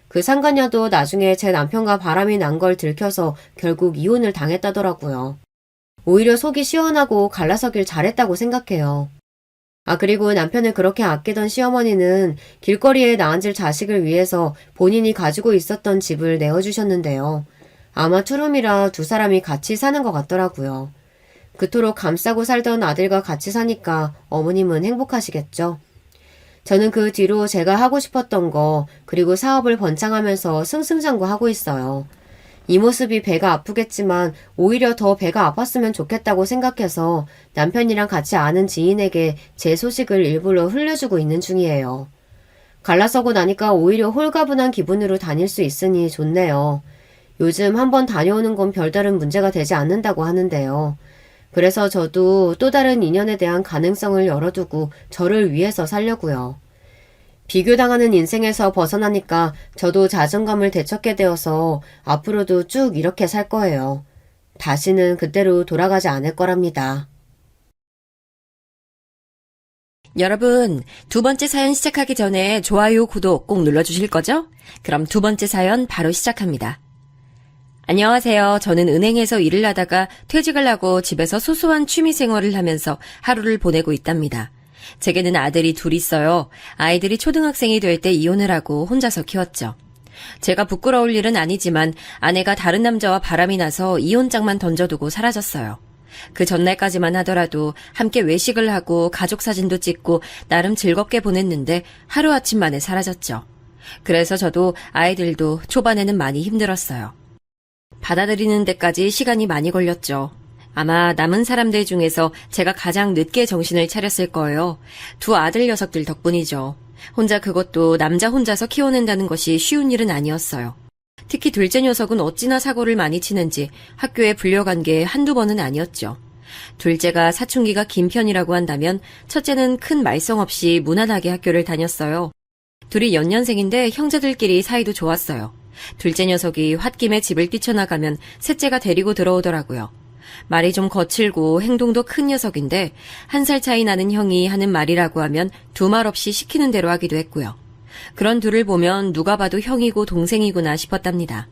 그 상간녀도 나중에 제 남편과 바람이 난 걸 들켜서 결국 이혼을 당했다더라고요. 오히려 속이 시원하고 갈라서길 잘했다고 생각해요. 그리고 남편을 그렇게 아끼던 시어머니는 길거리에 나앉을 자식을 위해서 본인이 가지고 있었던 집을 내어주셨는데요. 아마 투룸이라 두 사람이 같이 사는 것 같더라고요. 그토록 감싸고 살던 아들과 같이 사니까 어머님은 행복하시겠죠. 저는 그 뒤로 제가 하고 싶었던 거 그리고 사업을 번창하면서 승승장구하고 있어요. 이 모습이 배가 아프겠지만 오히려 더 배가 아팠으면 좋겠다고 생각해서 남편이랑 같이 아는 지인에게 제 소식을 일부러 흘려주고 있는 중이에요. 갈라서고 나니까 오히려 홀가분한 기분으로 다닐 수 있으니 좋네요. 요즘 한번 다녀오는 건 별다른 문제가 되지 않는다고 하는데요. 그래서 저도 또 다른 인연에 대한 가능성을 열어두고 저를 위해서 살려고요. 비교당하는 인생에서 벗어나니까 저도 자존감을 되찾게 되어서 앞으로도 쭉 이렇게 살 거예요. 다시는 그때로 돌아가지 않을 거랍니다. 여러분, 두 번째 사연 시작하기 전에 좋아요, 구독 꼭 눌러주실 거죠? 그럼 두 번째 사연 바로 시작합니다. 안녕하세요. 저는 은행에서 일을 하다가 퇴직을 하고 집에서 소소한 취미 생활을 하면서 하루를 보내고 있답니다. 제게는 아들이 둘 있어요. 아이들이 초등학생이 될 때 이혼을 하고 혼자서 키웠죠. 제가 부끄러울 일은 아니지만 아내가 다른 남자와 바람이 나서 이혼장만 던져두고 사라졌어요. 그 전날까지만 하더라도 함께 외식을 하고 가족 사진도 찍고 나름 즐겁게 보냈는데 하루아침 만에 사라졌죠. 그래서 저도 아이들도 초반에는 많이 힘들었어요. 받아들이는 데까지 시간이 많이 걸렸죠. 아마 남은 사람들 중에서 제가 가장 늦게 정신을 차렸을 거예요. 두 아들 녀석들 덕분이죠. 혼자 그것도 남자 혼자서 키워낸다는 것이 쉬운 일은 아니었어요. 특히 둘째 녀석은 어찌나 사고를 많이 치는지 학교에 불려간 게 한두 번은 아니었죠. 둘째가 사춘기가 긴 편이라고 한다면 첫째는 큰 말썽 없이 무난하게 학교를 다녔어요. 둘이 연년생인데 형제들끼리 사이도 좋았어요. 둘째 녀석이 홧김에 집을 뛰쳐나가면 셋째가 데리고 들어오더라고요. 말이 좀 거칠고 행동도 큰 녀석인데 1살 차이 나는 형이 하는 말이라고 하면 두말 없이 시키는 대로 하기도 했고요. 그런 둘을 보면 누가 봐도 형이고 동생이구나 싶었답니다.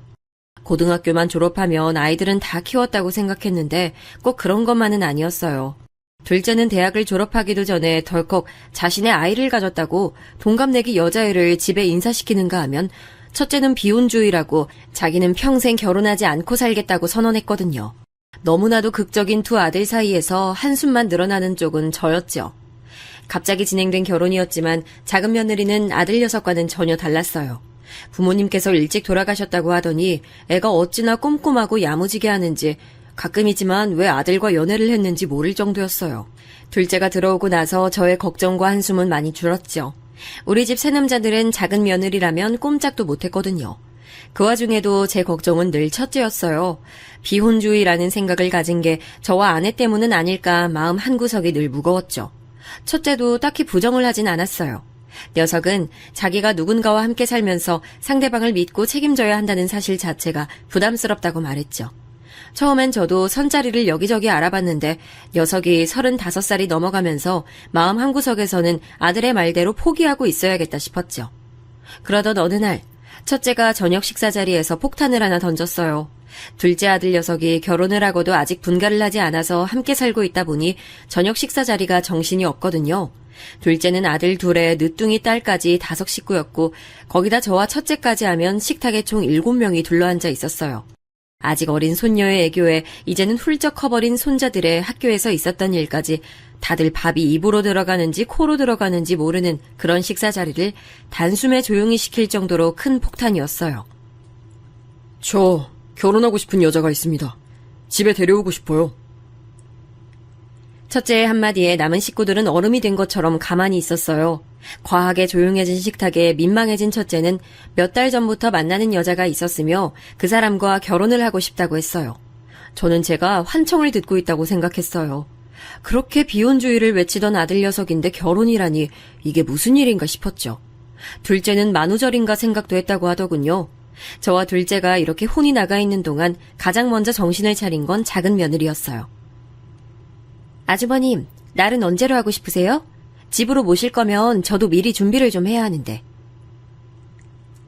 고등학교만 졸업하면 아이들은 다 키웠다고 생각했는데 꼭 그런 것만은 아니었어요. 둘째는 대학을 졸업하기도 전에 덜컥 자신의 아이를 가졌다고 동갑내기 여자애를 집에 인사시키는가 하면 첫째는 비혼주의라고 자기는 평생 결혼하지 않고 살겠다고 선언했거든요. 너무나도 극적인 두 아들 사이에서 한숨만 늘어나는 쪽은 저였죠. 갑자기 진행된 결혼이었지만 작은 며느리는 아들 녀석과는 전혀 달랐어요. 부모님께서 일찍 돌아가셨다고 하더니 애가 어찌나 꼼꼼하고 야무지게 하는지 가끔이지만 왜 아들과 연애를 했는지 모를 정도였어요. 둘째가 들어오고 나서 저의 걱정과 한숨은 많이 줄었죠. 우리 집 새남자들은 작은 며느리라면 꼼짝도 못했거든요. 그 와중에도 제 걱정은 늘 첫째였어요. 비혼주의라는 생각을 가진 게 저와 아내 때문은 아닐까 마음 한구석이 늘 무거웠죠. 첫째도 딱히 부정을 하진 않았어요. 녀석은 자기가 누군가와 함께 살면서 상대방을 믿고 책임져야 한다는 사실 자체가 부담스럽다고 말했죠. 처음엔 저도 선자리를 여기저기 알아봤는데 녀석이 35살이 넘어가면서 마음 한구석에서는 아들의 말대로 포기하고 있어야겠다 싶었죠. 그러던 어느 날 첫째가 저녁 식사 자리에서 폭탄을 하나 던졌어요. 둘째 아들 녀석이 결혼을 하고도 아직 분가를 하지 않아서 함께 살고 있다 보니 저녁 식사 자리가 정신이 없거든요. 둘째는 아들 둘에 늦둥이 딸까지 5 식구였고 거기다 저와 첫째까지 하면 식탁에 총 7명이 둘러앉아 있었어요. 아직 어린 손녀의 애교에 이제는 훌쩍 커버린 손자들의 학교에서 있었던 일까지 다들 밥이 입으로 들어가는지 코로 들어가는지 모르는 그런 식사 자리를 단숨에 조용히 시킬 정도로 큰 폭탄이었어요. 저 결혼하고 싶은 여자가 있습니다. 집에 데려오고 싶어요. 첫째의 한마디에 남은 식구들은 얼음이 된 것처럼 가만히 있었어요. 과하게 조용해진 식탁에 민망해진 첫째는 몇 달 전부터 만나는 여자가 있었으며 그 사람과 결혼을 하고 싶다고 했어요. 저는 제가 환청을 듣고 있다고 생각했어요. 그렇게 비혼주의를 외치던 아들 녀석인데 결혼이라니 이게 무슨 일인가 싶었죠. 둘째는 만우절인가 생각도 했다고 하더군요. 저와 둘째가 이렇게 혼이 나가 있는 동안 가장 먼저 정신을 차린 건 작은 며느리였어요. 아주버님, 날은 언제로 하고 싶으세요? 집으로 모실 거면 저도 미리 준비를 좀 해야 하는데.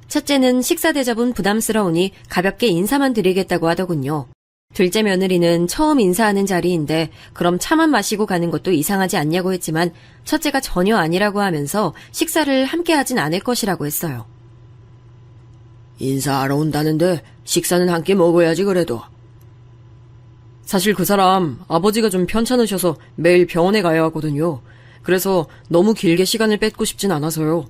첫째는 식사 대접은 부담스러우니 가볍게 인사만 드리겠다고 하더군요. 둘째 며느리는 처음 인사하는 자리인데 그럼 차만 마시고 가는 것도 이상하지 않냐고 했지만 첫째가 전혀 아니라고 하면서 식사를 함께 하진 않을 것이라고 했어요. 인사하러 온다는데 식사는 함께 먹어야지 그래도. 사실 그 사람 아버지가 좀 편찮으셔서 매일 병원에 가야 하거든요. 그래서 너무 길게 시간을 뺏고 싶진 않아서요.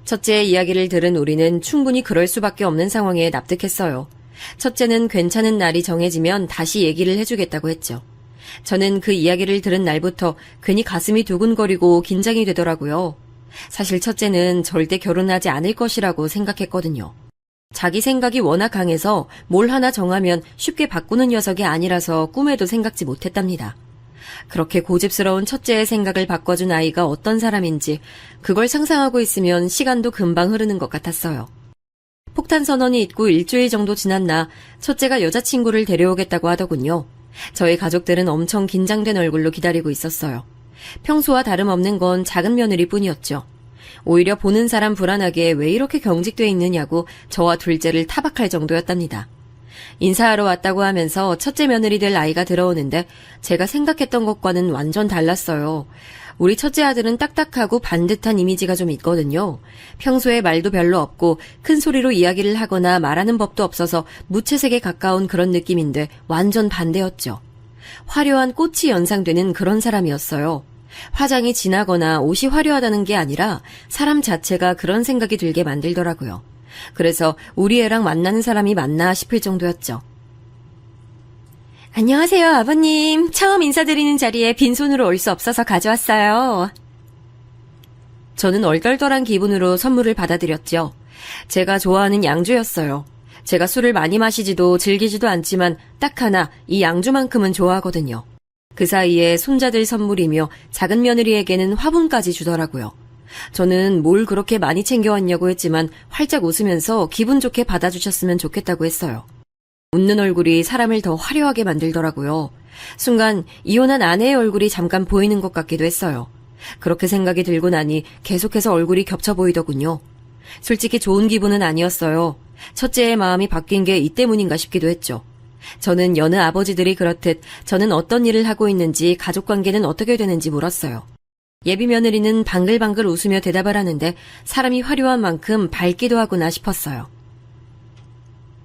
첫째의 이야기를 들은 우리는 충분히 그럴 수밖에 없는 상황에 납득했어요. 첫째는 괜찮은 날이 정해지면 다시 얘기를 해주겠다고 했죠. 저는 그 이야기를 들은 날부터 괜히 가슴이 두근거리고 긴장이 되더라고요. 사실 첫째는 절대 결혼하지 않을 것이라고 생각했거든요. 자기 생각이 워낙 강해서 뭘 하나 정하면 쉽게 바꾸는 녀석이 아니라서 꿈에도 생각지 못했답니다. 그렇게 고집스러운 첫째의 생각을 바꿔준 아이가 어떤 사람인지 그걸 상상하고 있으면 시간도 금방 흐르는 것 같았어요. 폭탄 선언이 있고 일주일 정도 지났나 첫째가 여자친구를 데려오겠다고 하더군요. 저희 가족들은 엄청 긴장된 얼굴로 기다리고 있었어요. 평소와 다름없는 건 작은 며느리뿐이었죠. 오히려 보는 사람 불안하게 왜 이렇게 경직돼 있느냐고 저와 둘째를 타박할 정도였답니다. 인사하러 왔다고 하면서 첫째 며느리 될 아이가 들어오는데 제가 생각했던 것과는 완전 달랐어요. 우리 첫째 아들은 딱딱하고 반듯한 이미지가 좀 있거든요. 평소에 말도 별로 없고 큰 소리로 이야기를 하거나 말하는 법도 없어서 무채색에 가까운 그런 느낌인데 완전 반대였죠. 화려한 꽃이 연상되는 그런 사람이었어요. 화장이 진하거나 옷이 화려하다는 게 아니라 사람 자체가 그런 생각이 들게 만들더라고요. 그래서 우리 애랑 만나는 사람이 맞나 싶을 정도였죠. 안녕하세요, 아버님. 처음 인사드리는 자리에 빈손으로 올 수 없어서 가져왔어요. 저는 얼떨떨한 기분으로 선물을 받아들였죠. 제가 좋아하는 양주였어요. 제가 술을 많이 마시지도 즐기지도 않지만 딱 하나 이 양주만큼은 좋아하거든요. 그 사이에 손자들 선물이며 작은 며느리에게는 화분까지 주더라고요. 저는 뭘 그렇게 많이 챙겨왔냐고 했지만 활짝 웃으면서 기분 좋게 받아주셨으면 좋겠다고 했어요. 웃는 얼굴이 사람을 더 화려하게 만들더라고요. 순간 이혼한 아내의 얼굴이 잠깐 보이는 것 같기도 했어요. 그렇게 생각이 들고 나니 계속해서 얼굴이 겹쳐 보이더군요. 솔직히 좋은 기분은 아니었어요. 첫째의 마음이 바뀐 게 이 때문인가 싶기도 했죠. 저는 여느 아버지들이 그렇듯 저는 어떤 일을 하고 있는지 가족관계는 어떻게 되는지 물었어요. 예비 며느리는 방글방글 웃으며 대답을 하는데 사람이 화려한 만큼 밝기도 하구나 싶었어요.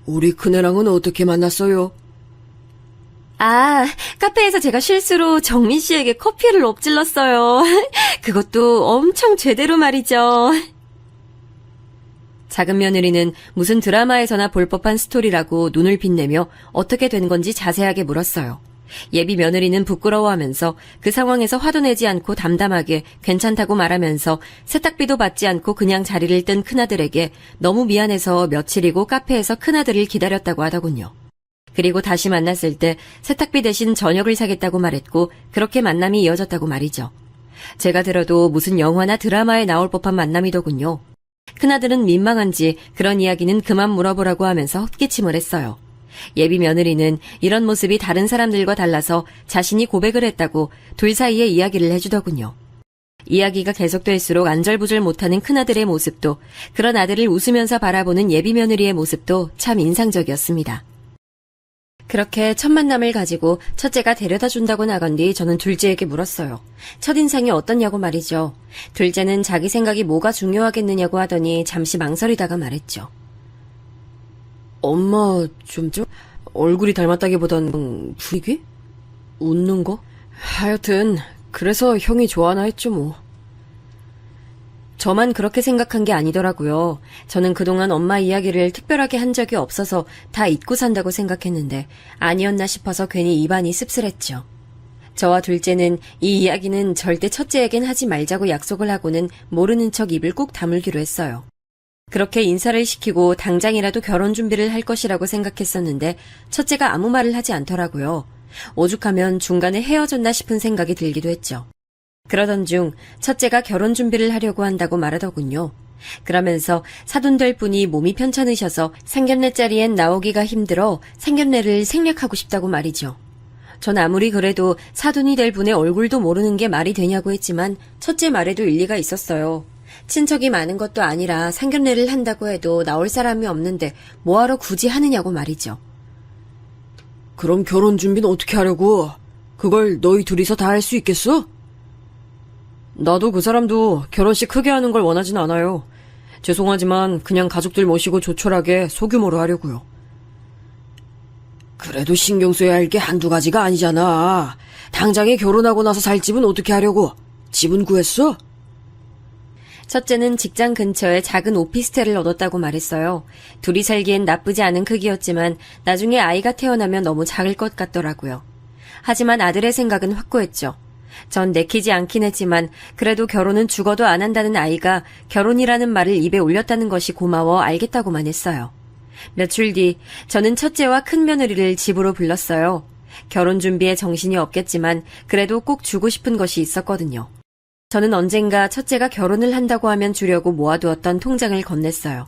우리 큰애랑은 어떻게 만났어요? 아, 카페에서 제가 실수로 정민 씨에게 커피를 엎질렀어요. 그것도 엄청 제대로 말이죠. 작은 며느리는 무슨 드라마에서나 볼 법한 스토리라고 눈을 빛내며 어떻게 된 건지 자세하게 물었어요. 예비 며느리는 부끄러워하면서 그 상황에서 화도 내지 않고 담담하게 괜찮다고 말하면서 세탁비도 받지 않고 그냥 자리를 뜬 큰아들에게 너무 미안해서 며칠이고 카페에서 큰아들을 기다렸다고 하더군요. 그리고 다시 만났을 때 세탁비 대신 저녁을 사겠다고 말했고 그렇게 만남이 이어졌다고 말이죠. 제가 들어도 무슨 영화나 드라마에 나올 법한 만남이더군요. 큰아들은 민망한지 그런 이야기는 그만 물어보라고 하면서 헛기침을 했어요. 예비 며느리는 이런 모습이 다른 사람들과 달라서 자신이 고백을 했다고 둘 사이에 이야기를 해주더군요. 이야기가 계속될수록 안절부절 못하는 큰아들의 모습도 그런 아들을 웃으면서 바라보는 예비 며느리의 모습도 참 인상적이었습니다. 그렇게 첫 만남을 가지고 첫째가 데려다 준다고 나간 뒤 저는 둘째에게 물었어요. 첫인상이 어떻냐고 말이죠. 둘째는 자기 생각이 뭐가 중요하겠느냐고 하더니 잠시 망설이다가 말했죠. 엄마 좀 얼굴이 닮았다기보단 분위기? 웃는 거? 하여튼 그래서 형이 좋아하나 했죠 뭐. 저만 그렇게 생각한 게 아니더라고요. 저는 그동안 엄마 이야기를 특별하게 한 적이 없어서 다 잊고 산다고 생각했는데 아니었나 싶어서 괜히 입안이 씁쓸했죠. 저와 둘째는 이 이야기는 절대 첫째에겐 하지 말자고 약속을 하고는 모르는 척 입을 꾹 다물기로 했어요. 그렇게 인사를 시키고 당장이라도 결혼 준비를 할 것이라고 생각했었는데 첫째가 아무 말을 하지 않더라고요. 오죽하면 중간에 헤어졌나 싶은 생각이 들기도 했죠. 그러던 중 첫째가 결혼 준비를 하려고 한다고 말하더군요. 그러면서 사돈될 분이 몸이 편찮으셔서 상견례 자리엔 나오기가 힘들어 상견례를 생략하고 싶다고 말이죠. 전 아무리 그래도 사돈이 될 분의 얼굴도 모르는 게 말이 되냐고 했지만 첫째 말에도 일리가 있었어요. 친척이 많은 것도 아니라 상견례를 한다고 해도 나올 사람이 없는데 뭐하러 굳이 하느냐고 말이죠. 그럼 결혼 준비는 어떻게 하려고? 그걸 너희 둘이서 다 할 수 있겠어? 나도 그 사람도 결혼식 크게 하는 걸 원하진 않아요. 죄송하지만 그냥 가족들 모시고 조촐하게 소규모로 하려고요. 그래도 신경 써야 할 게 한두 가지가 아니잖아. 당장에 결혼하고 나서 살 집은 어떻게 하려고? 집은 구했어? 첫째는 직장 근처에 작은 오피스텔을 얻었다고 말했어요. 둘이 살기엔 나쁘지 않은 크기였지만 나중에 아이가 태어나면 너무 작을 것 같더라고요. 하지만 아들의 생각은 확고했죠. 전 내키지 않긴 했지만 그래도 결혼은 죽어도 안 한다는 아이가 결혼이라는 말을 입에 올렸다는 것이 고마워 알겠다고만 했어요. 며칠 뒤 저는 첫째와 큰 며느리를 집으로 불렀어요. 결혼 준비에 정신이 없겠지만 그래도 꼭 주고 싶은 것이 있었거든요. 저는 언젠가 첫째가 결혼을 한다고 하면 주려고 모아두었던 통장을 건넸어요.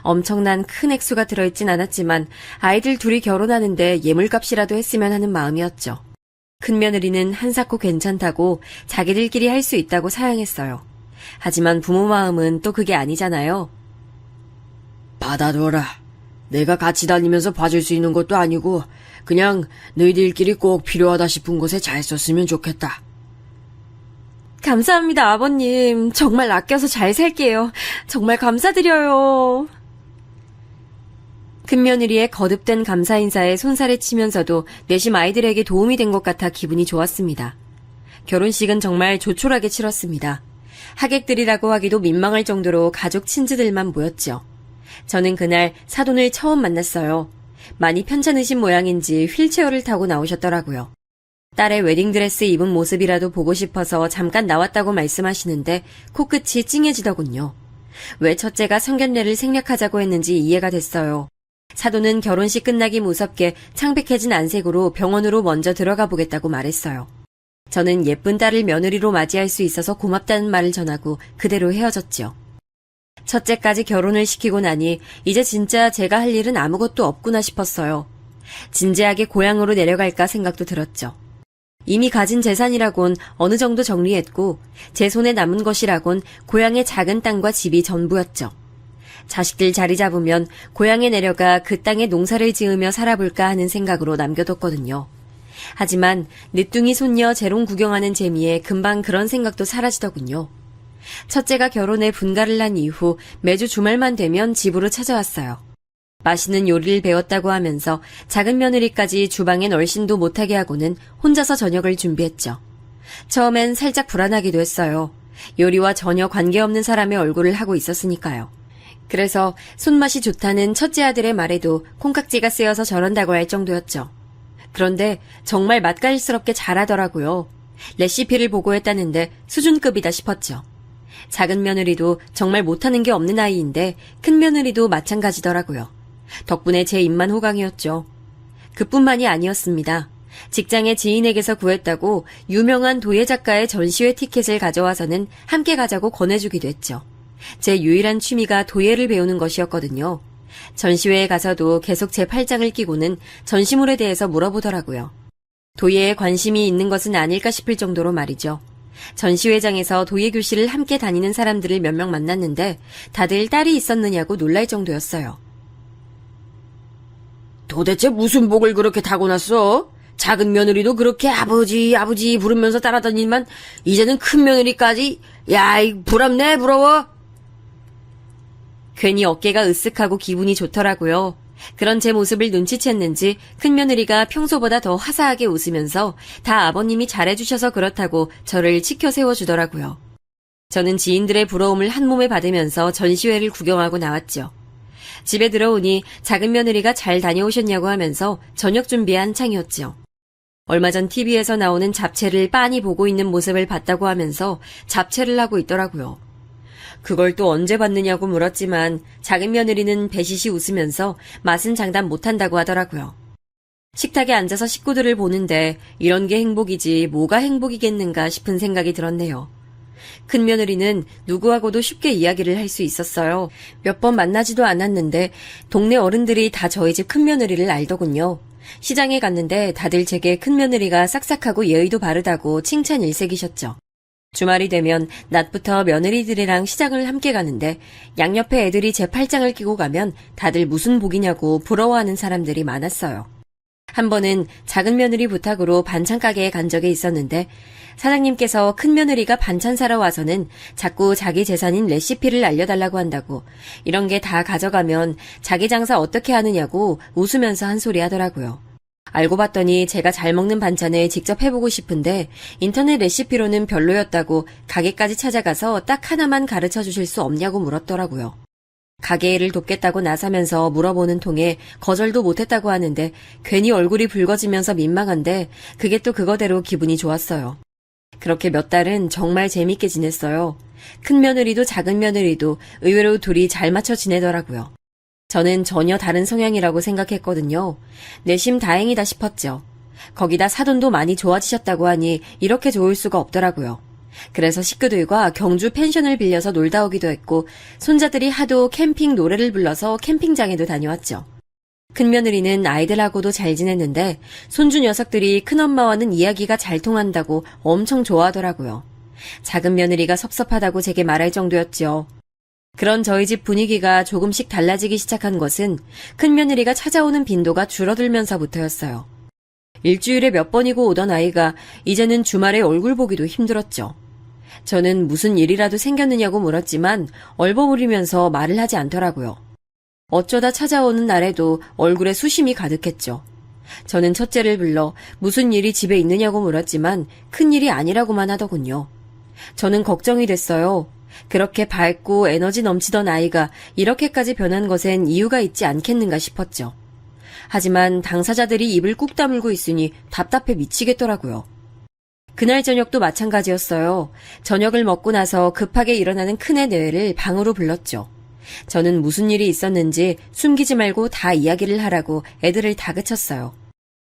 엄청난 큰 액수가 들어있진 않았지만 아이들 둘이 결혼하는데 예물값이라도 했으면 하는 마음이었죠. 큰 며느리는 한사코 괜찮다고 자기들끼리 할 수 있다고 사양했어요. 하지만 부모 마음은 또 그게 아니잖아요. 받아둬라. 내가 같이 다니면서 봐줄 수 있는 것도 아니고 그냥 너희들끼리 꼭 필요하다 싶은 곳에 잘 썼으면 좋겠다. 감사합니다, 아버님. 정말 아껴서 잘 살게요. 정말 감사드려요. 큰며느리의 거듭된 감사 인사에 손살을 치면서도 내심 아이들에게 도움이 된 것 같아 기분이 좋았습니다. 결혼식은 정말 조촐하게 치렀습니다. 하객들이라고 하기도 민망할 정도로 가족 친지들만 모였죠. 저는 그날 사돈을 처음 만났어요. 많이 편찮으신 모양인지 휠체어를 타고 나오셨더라고요. 딸의 웨딩드레스 입은 모습이라도 보고 싶어서 잠깐 나왔다고 말씀하시는데 코끝이 찡해지더군요. 왜 첫째가 상견례를 생략하자고 했는지 이해가 됐어요. 사돈은 결혼식 끝나기 무섭게 창백해진 안색으로 병원으로 먼저 들어가 보겠다고 말했어요. 저는 예쁜 딸을 며느리로 맞이할 수 있어서 고맙다는 말을 전하고 그대로 헤어졌죠. 첫째까지 결혼을 시키고 나니 이제 진짜 제가 할 일은 아무것도 없구나 싶었어요. 진지하게 고향으로 내려갈까 생각도 들었죠. 이미 가진 재산이라곤 어느 정도 정리했고 제 손에 남은 것이라곤 고향의 작은 땅과 집이 전부였죠. 자식들 자리 잡으면 고향에 내려가 그 땅에 농사를 지으며 살아볼까 하는 생각으로 남겨뒀거든요. 하지만 늦둥이 손녀 재롱 구경하는 재미에 금방 그런 생각도 사라지더군요. 첫째가 결혼해 분가를 난 이후 매주 주말만 되면 집으로 찾아왔어요. 맛있는 요리를 배웠다고 하면서 작은 며느리까지 주방엔 얼씬도 못하게 하고는 혼자서 저녁을 준비했죠. 처음엔 살짝 불안하기도 했어요. 요리와 전혀 관계없는 사람의 얼굴을 하고 있었으니까요. 그래서 손맛이 좋다는 첫째 아들의 말에도 콩깍지가 쓰여서 저런다고 할 정도였죠. 그런데 정말 맛깔스럽게 잘하더라고요. 레시피를 보고했다는데 수준급이다 싶었죠. 작은 며느리도 정말 못하는 게 없는 아이인데 큰 며느리도 마찬가지더라고요. 덕분에 제 입만 호강이었죠. 그뿐만이 아니었습니다. 직장의 지인에게서 구했다고 유명한 도예 작가의 전시회 티켓을 가져와서는 함께 가자고 권해주기도 했죠. 제 유일한 취미가 도예를 배우는 것이었거든요. 전시회에 가서도 계속 제 팔짱을 끼고는 전시물에 대해서 물어보더라고요. 도예에 관심이 있는 것은 아닐까 싶을 정도로 말이죠. 전시회장에서 도예 교실을 함께 다니는 사람들을 몇 명 만났는데 다들 딸이 있었느냐고 놀랄 정도였어요. 도대체 무슨 복을 그렇게 타고났어? 작은 며느리도 그렇게 아버지 아버지 부르면서 따라다니만 이제는 큰 며느리까지. 야, 부럽네 부러워. 괜히 어깨가 으쓱하고 기분이 좋더라고요. 그런 제 모습을 눈치챘는지 큰 며느리가 평소보다 더 화사하게 웃으면서 다 아버님이 잘해주셔서 그렇다고 저를 치켜 세워주더라고요. 저는 지인들의 부러움을 한 몸에 받으면서 전시회를 구경하고 나왔죠. 집에 들어오니 작은 며느리가 잘 다녀오셨냐고 하면서 저녁 준비에 한창이었죠. 얼마 전 TV에서 나오는 잡채를 빤히 보고 있는 모습을 봤다고 하면서 잡채를 하고 있더라고요. 그걸 또 언제 봤느냐고 물었지만 작은 며느리는 배시시 웃으면서 맛은 장담 못한다고 하더라고요. 식탁에 앉아서 식구들을 보는데 이런 게 행복이지 뭐가 행복이겠는가 싶은 생각이 들었네요. 큰 며느리는 누구하고도 쉽게 이야기를 할 수 있었어요. 몇 번 만나지도 않았는데 동네 어른들이 다 저희 집 큰 며느리를 알더군요. 시장에 갔는데 다들 제게 큰 며느리가 싹싹하고 예의도 바르다고 칭찬 일색이셨죠. 주말이 되면 낮부터 며느리들이랑 시장을 함께 가는데 양옆에 애들이 제 팔짱을 끼고 가면 다들 무슨 복이냐고 부러워하는 사람들이 많았어요. 한 번은 작은 며느리 부탁으로 반찬 가게에 간 적이 있었는데 사장님께서 큰 며느리가 반찬 사러 와서는 자꾸 자기 재산인 레시피를 알려달라고 한다고 이런 게 다 가져가면 자기 장사 어떻게 하느냐고 웃으면서 한 소리 하더라고요. 알고 봤더니 제가 잘 먹는 반찬을 직접 해보고 싶은데 인터넷 레시피로는 별로였다고 가게까지 찾아가서 딱 하나만 가르쳐 주실 수 없냐고 물었더라고요. 가게 일을 돕겠다고 나서면서 물어보는 통에 거절도 못했다고 하는데 괜히 얼굴이 붉어지면서 민망한데 그게 또 그거대로 기분이 좋았어요. 그렇게 몇 달은 정말 재밌게 지냈어요. 큰 며느리도 작은 며느리도 의외로 둘이 잘 맞춰 지내더라고요. 저는 전혀 다른 성향이라고 생각했거든요. 내심 다행이다 싶었죠. 거기다 사돈도 많이 좋아지셨다고 하니 이렇게 좋을 수가 없더라고요. 그래서 식구들과 경주 펜션을 빌려서 놀다 오기도 했고 손자들이 하도 캠핑 노래를 불러서 캠핑장에도 다녀왔죠. 큰 며느리는 아이들하고도 잘 지냈는데 손주 녀석들이 큰엄마와는 이야기가 잘 통한다고 엄청 좋아하더라고요. 작은 며느리가 섭섭하다고 제게 말할 정도였죠. 그런 저희 집 분위기가 조금씩 달라지기 시작한 것은 큰 며느리가 찾아오는 빈도가 줄어들면서부터였어요. 일주일에 몇 번이고 오던 아이가 이제는 주말에 얼굴 보기도 힘들었죠. 저는 무슨 일이라도 생겼느냐고 물었지만 얼버무리면서 말을 하지 않더라고요. 어쩌다 찾아오는 날에도 얼굴에 수심이 가득했죠. 저는 첫째를 불러 무슨 일이 집에 있느냐고 물었지만 큰일이 아니라고만 하더군요. 저는 걱정이 됐어요. 그렇게 밝고 에너지 넘치던 아이가 이렇게까지 변한 것엔 이유가 있지 않겠는가 싶었죠. 하지만 당사자들이 입을 꾹 다물고 있으니 답답해 미치겠더라고요. 그날 저녁도 마찬가지였어요. 저녁을 먹고 나서 급하게 일어나는 큰애 내외를 방으로 불렀죠. 저는 무슨 일이 있었는지 숨기지 말고 다 이야기를 하라고 애들을 다그쳤어요.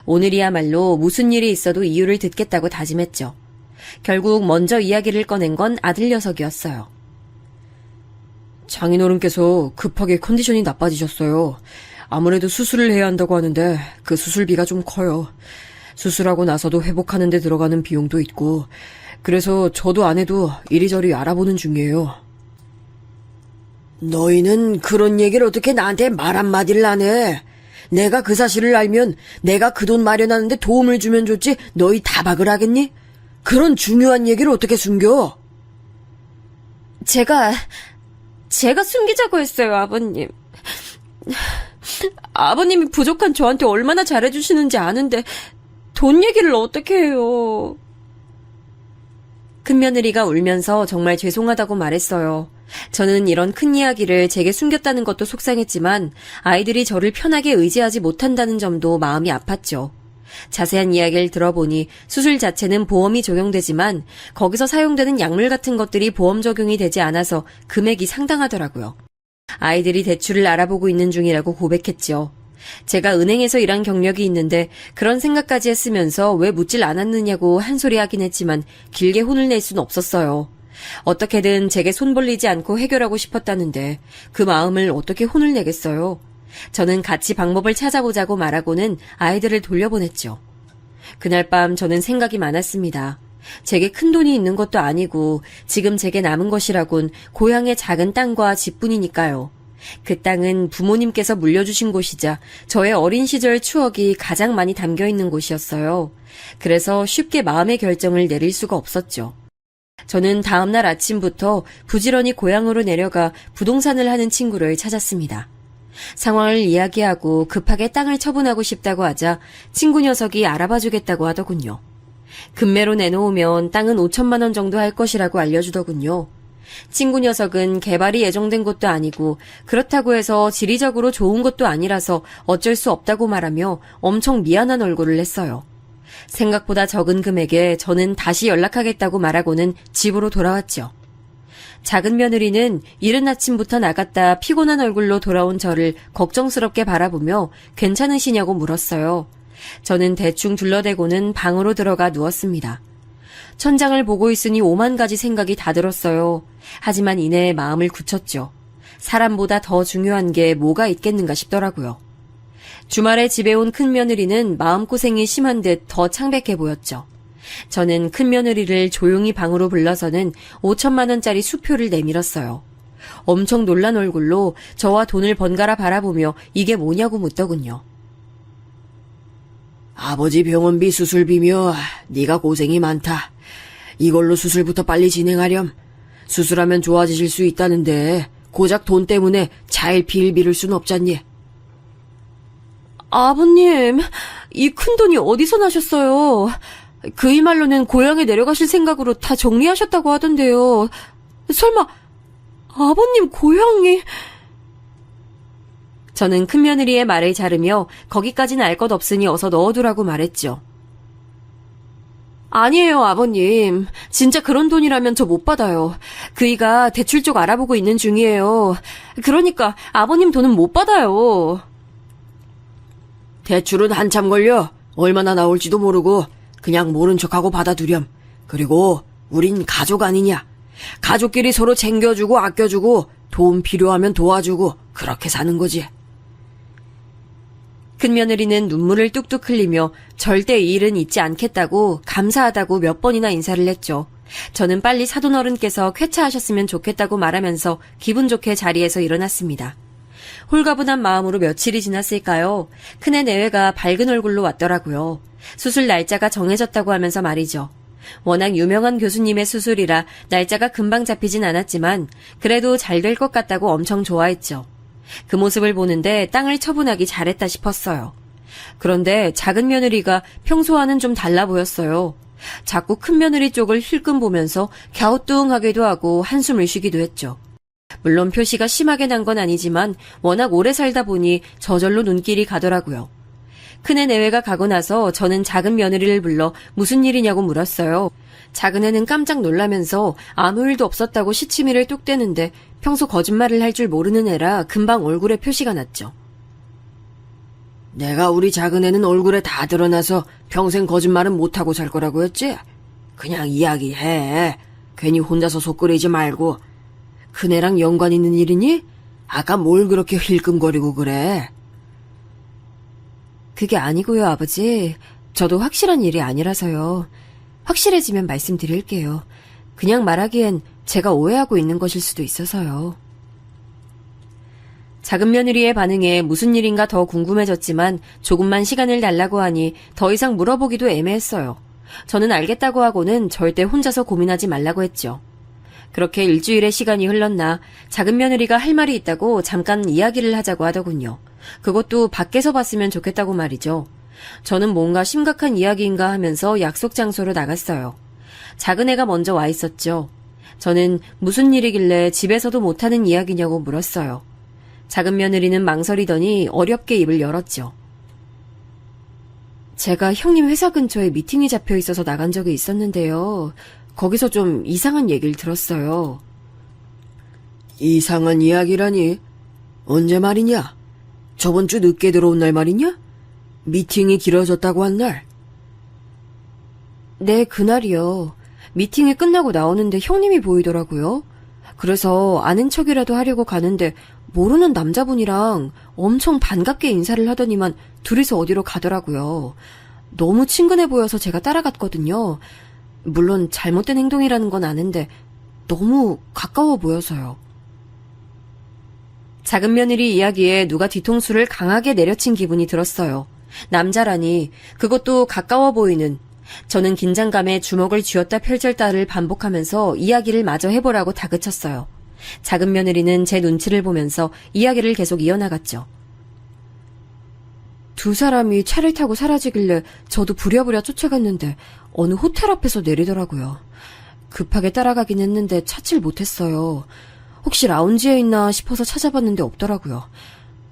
오늘이야말로 무슨 일이 있어도 이유를 듣겠다고 다짐했죠. 결국 먼저 이야기를 꺼낸 건 아들 녀석이었어요. 장인어른께서 급하게 컨디션이 나빠지셨어요. 아무래도 수술을 해야 한다고 하는데 그 수술비가 좀 커요. 수술하고 나서도 회복하는 데 들어가는 비용도 있고, 그래서 저도 아내도 이리저리 알아보는 중이에요. 너희는 그런 얘기를 어떻게 나한테 말 한마디를 안 해? 내가 그 사실을 알면 내가 그 돈 마련하는데 도움을 주면 좋지 너희 타박을 하겠니? 그런 중요한 얘기를 어떻게 숨겨? 제가 숨기자고 했어요, 아버님. 아버님이 부족한 저한테 얼마나 잘해주시는지 아는데 돈 얘기를 어떻게 해요? 큰며느리가 울면서 정말 죄송하다고 말했어요. 저는 이런 큰 이야기를 제게 숨겼다는 것도 속상했지만 아이들이 저를 편하게 의지하지 못한다는 점도 마음이 아팠죠. 자세한 이야기를 들어보니 수술 자체는 보험이 적용되지만 거기서 사용되는 약물 같은 것들이 보험 적용이 되지 않아서 금액이 상당하더라고요. 아이들이 대출을 알아보고 있는 중이라고 고백했죠. 제가 은행에서 일한 경력이 있는데 그런 생각까지 했으면서 왜 묻질 않았느냐고 한 소리 하긴 했지만 길게 혼을 낼 수는 없었어요. 어떻게든 제게 손 벌리지 않고 해결하고 싶었다는데 그 마음을 어떻게 혼을 내겠어요. 저는 같이 방법을 찾아보자고 말하고는 아이들을 돌려보냈죠. 그날 밤 저는 생각이 많았습니다. 제게 큰 돈이 있는 것도 아니고 지금 제게 남은 것이라곤 고향의 작은 땅과 집뿐이니까요. 그 땅은 부모님께서 물려주신 곳이자 저의 어린 시절 추억이 가장 많이 담겨있는 곳이었어요. 그래서 쉽게 마음의 결정을 내릴 수가 없었죠. 저는 다음날 아침부터 부지런히 고향으로 내려가 부동산을 하는 친구를 찾았습니다. 상황을 이야기하고 급하게 땅을 처분하고 싶다고 하자 친구 녀석이 알아봐주겠다고 하더군요. 금매로 내놓으면 땅은 5천만 원 정도 할 것이라고 알려주더군요. 친구 녀석은 개발이 예정된 곳도 아니고 그렇다고 해서 지리적으로 좋은 것도 아니라서 어쩔 수 없다고 말하며 엄청 미안한 얼굴을 했어요. 생각보다 적은 금액에 저는 다시 연락하겠다고 말하고는 집으로 돌아왔죠. 작은 며느리는 이른 아침부터 나갔다 피곤한 얼굴로 돌아온 저를 걱정스럽게 바라보며 괜찮으시냐고 물었어요. 저는 대충 둘러대고는 방으로 들어가 누웠습니다. 천장을 보고 있으니 오만 가지 생각이 다 들었어요. 하지만 이내 마음을 굳혔죠. 사람보다 더 중요한 게 뭐가 있겠는가 싶더라고요. 주말에 집에 온 큰며느리는 마음고생이 심한 듯 더 창백해 보였죠. 저는 큰며느리를 조용히 방으로 불러서는 5천만 원짜리 수표를 내밀었어요. 엄청 놀란 얼굴로 저와 돈을 번갈아 바라보며 이게 뭐냐고 묻더군요. 아버지 병원비 수술비며 네가 고생이 많다. 이걸로 수술부터 빨리 진행하렴. 수술하면 좋아지실 수 있다는데 고작 돈 때문에 차일피일 미룰 순 없잖니. 아버님, 이 큰돈이 어디서 나셨어요? 그이 말로는 고향에 내려가실 생각으로 다 정리하셨다고 하던데요. 설마 아버님 고향이... 저는 큰며느리의 말을 자르며 거기까지는 알 것 없으니 어서 넣어두라고 말했죠. 아니에요, 아버님. 진짜 그런 돈이라면 저 못 받아요. 그이가 대출 쪽 알아보고 있는 중이에요. 그러니까 아버님 돈은 못 받아요. 대출은 한참 걸려. 얼마나 나올지도 모르고 그냥 모른 척하고 받아두렴. 그리고 우린 가족 아니냐. 가족끼리 서로 챙겨주고 아껴주고 도움 필요하면 도와주고 그렇게 사는 거지. 큰며느리는 눈물을 뚝뚝 흘리며 절대 이 일은 잊지 않겠다고 감사하다고 몇 번이나 인사를 했죠. 저는 빨리 사돈어른께서 쾌차하셨으면 좋겠다고 말하면서 기분 좋게 자리에서 일어났습니다. 홀가분한 마음으로 며칠이 지났을까요? 큰애 내외가 밝은 얼굴로 왔더라고요. 수술 날짜가 정해졌다고 하면서 말이죠. 워낙 유명한 교수님의 수술이라 날짜가 금방 잡히진 않았지만 그래도 잘 될 것 같다고 엄청 좋아했죠. 그 모습을 보는데 땅을 처분하기 잘했다 싶었어요. 그런데 작은 며느리가 평소와는 좀 달라 보였어요. 자꾸 큰 며느리 쪽을 힐끔 보면서 갸우뚱하기도 하고 한숨을 쉬기도 했죠. 물론 표시가 심하게 난 건 아니지만 워낙 오래 살다 보니 저절로 눈길이 가더라고요. 큰애 내외가 가고 나서 저는 작은 며느리를 불러 무슨 일이냐고 물었어요. 작은애는 깜짝 놀라면서 아무 일도 없었다고 시치미를 뚝 떼는데 평소 거짓말을 할 줄 모르는 애라 금방 얼굴에 표시가 났죠. 내가 우리 작은 애는 얼굴에 다 드러나서 평생 거짓말은 못하고 살 거라고 했지? 그냥 이야기해. 괜히 혼자서 속 끓이지 말고. 큰애랑 연관 있는 일이니? 아까 뭘 그렇게 힐끔거리고 그래? 그게 아니고요, 아버지. 저도 확실한 일이 아니라서요. 확실해지면 말씀드릴게요. 그냥 말하기엔 제가 오해하고 있는 것일 수도 있어서요. 작은 며느리의 반응에 무슨 일인가 더 궁금해졌지만 조금만 시간을 달라고 하니 더 이상 물어보기도 애매했어요. 저는 알겠다고 하고는 절대 혼자서 고민하지 말라고 했죠. 그렇게 일주일의 시간이 흘렀나 작은 며느리가 할 말이 있다고 잠깐 이야기를 하자고 하더군요. 그것도 밖에서 봤으면 좋겠다고 말이죠. 저는 뭔가 심각한 이야기인가 하면서 약속 장소로 나갔어요. 작은 애가 먼저 와 있었죠. 저는 무슨 일이길래 집에서도 못하는 이야기냐고 물었어요. 작은 며느리는 망설이더니 어렵게 입을 열었죠. 제가 형님 회사 근처에 미팅이 잡혀 있어서 나간 적이 있었는데요. 거기서 좀 이상한 얘기를 들었어요. 이상한 이야기라니? 언제 말이냐? 저번 주 늦게 들어온 날 말이냐? 미팅이 길어졌다고 한 날? 네, 그날이요. 미팅이 끝나고 나오는데 형님이 보이더라고요. 그래서 아는 척이라도 하려고 가는데 모르는 남자분이랑 엄청 반갑게 인사를 하더니만 둘이서 어디로 가더라고요. 너무 친근해 보여서 제가 따라갔거든요. 물론 잘못된 행동이라는 건 아는데 너무 가까워 보여서요. 작은 며느리 이야기에 누가 뒤통수를 강하게 내려친 기분이 들었어요. 남자라니, 그것도 가까워 보이는. 저는 긴장감에 주먹을 쥐었다 펼쳤다를 반복하면서 이야기를 마저 해보라고 다그쳤어요. 작은 며느리는 제 눈치를 보면서 이야기를 계속 이어나갔죠. 두 사람이 차를 타고 사라지길래 저도 부랴부랴 쫓아갔는데 어느 호텔 앞에서 내리더라고요. 급하게 따라가긴 했는데 찾질 못했어요. 혹시 라운지에 있나 싶어서 찾아봤는데 없더라고요.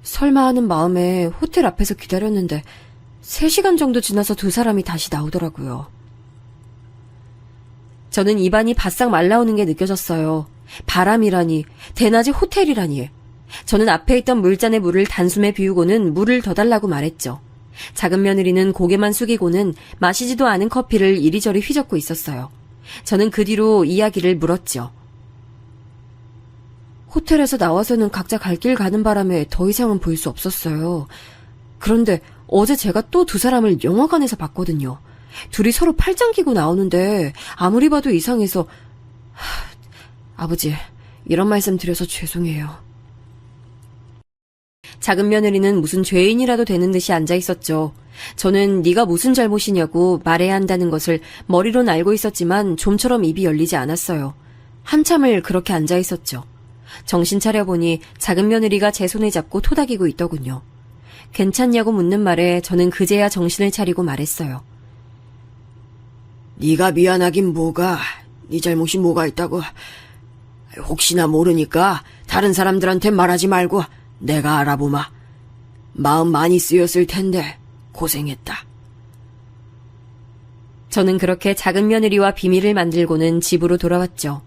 설마 하는 마음에 호텔 앞에서 기다렸는데 3시간 정도 지나서 두 사람이 다시 나오더라고요. 저는 입안이 바싹 말라오는 게 느껴졌어요. 바람이라니, 대낮에 호텔이라니. 저는 앞에 있던 물잔에 물을 단숨에 비우고는 물을 더 달라고 말했죠. 작은 며느리는 고개만 숙이고는 마시지도 않은 커피를 이리저리 휘젓고 있었어요. 저는 그 뒤로 이야기를 물었죠. 호텔에서 나와서는 각자 갈 길 가는 바람에 더 이상은 볼 수 없었어요. 그런데 어제 제가 또 두 사람을 영화관에서 봤거든요. 둘이 서로 팔짱 끼고 나오는데 아무리 봐도 이상해서 아버지, 이런 말씀 드려서 죄송해요. 작은 며느리는 무슨 죄인이라도 되는 듯이 앉아 있었죠. 저는 네가 무슨 잘못이냐고 말해야 한다는 것을 머리론 알고 있었지만 좀처럼 입이 열리지 않았어요. 한참을 그렇게 앉아 있었죠. 정신 차려보니 작은 며느리가 제 손을 잡고 토닥이고 있더군요. 괜찮냐고 묻는 말에 저는 그제야 정신을 차리고 말했어요. 네가 미안하긴 뭐가, 네 잘못이 뭐가 있다고. 혹시나 모르니까 다른 사람들한테 말하지 말고 내가 알아보마. 마음 많이 쓰였을 텐데 고생했다. 저는 그렇게 작은 며느리와 비밀을 만들고는 집으로 돌아왔죠.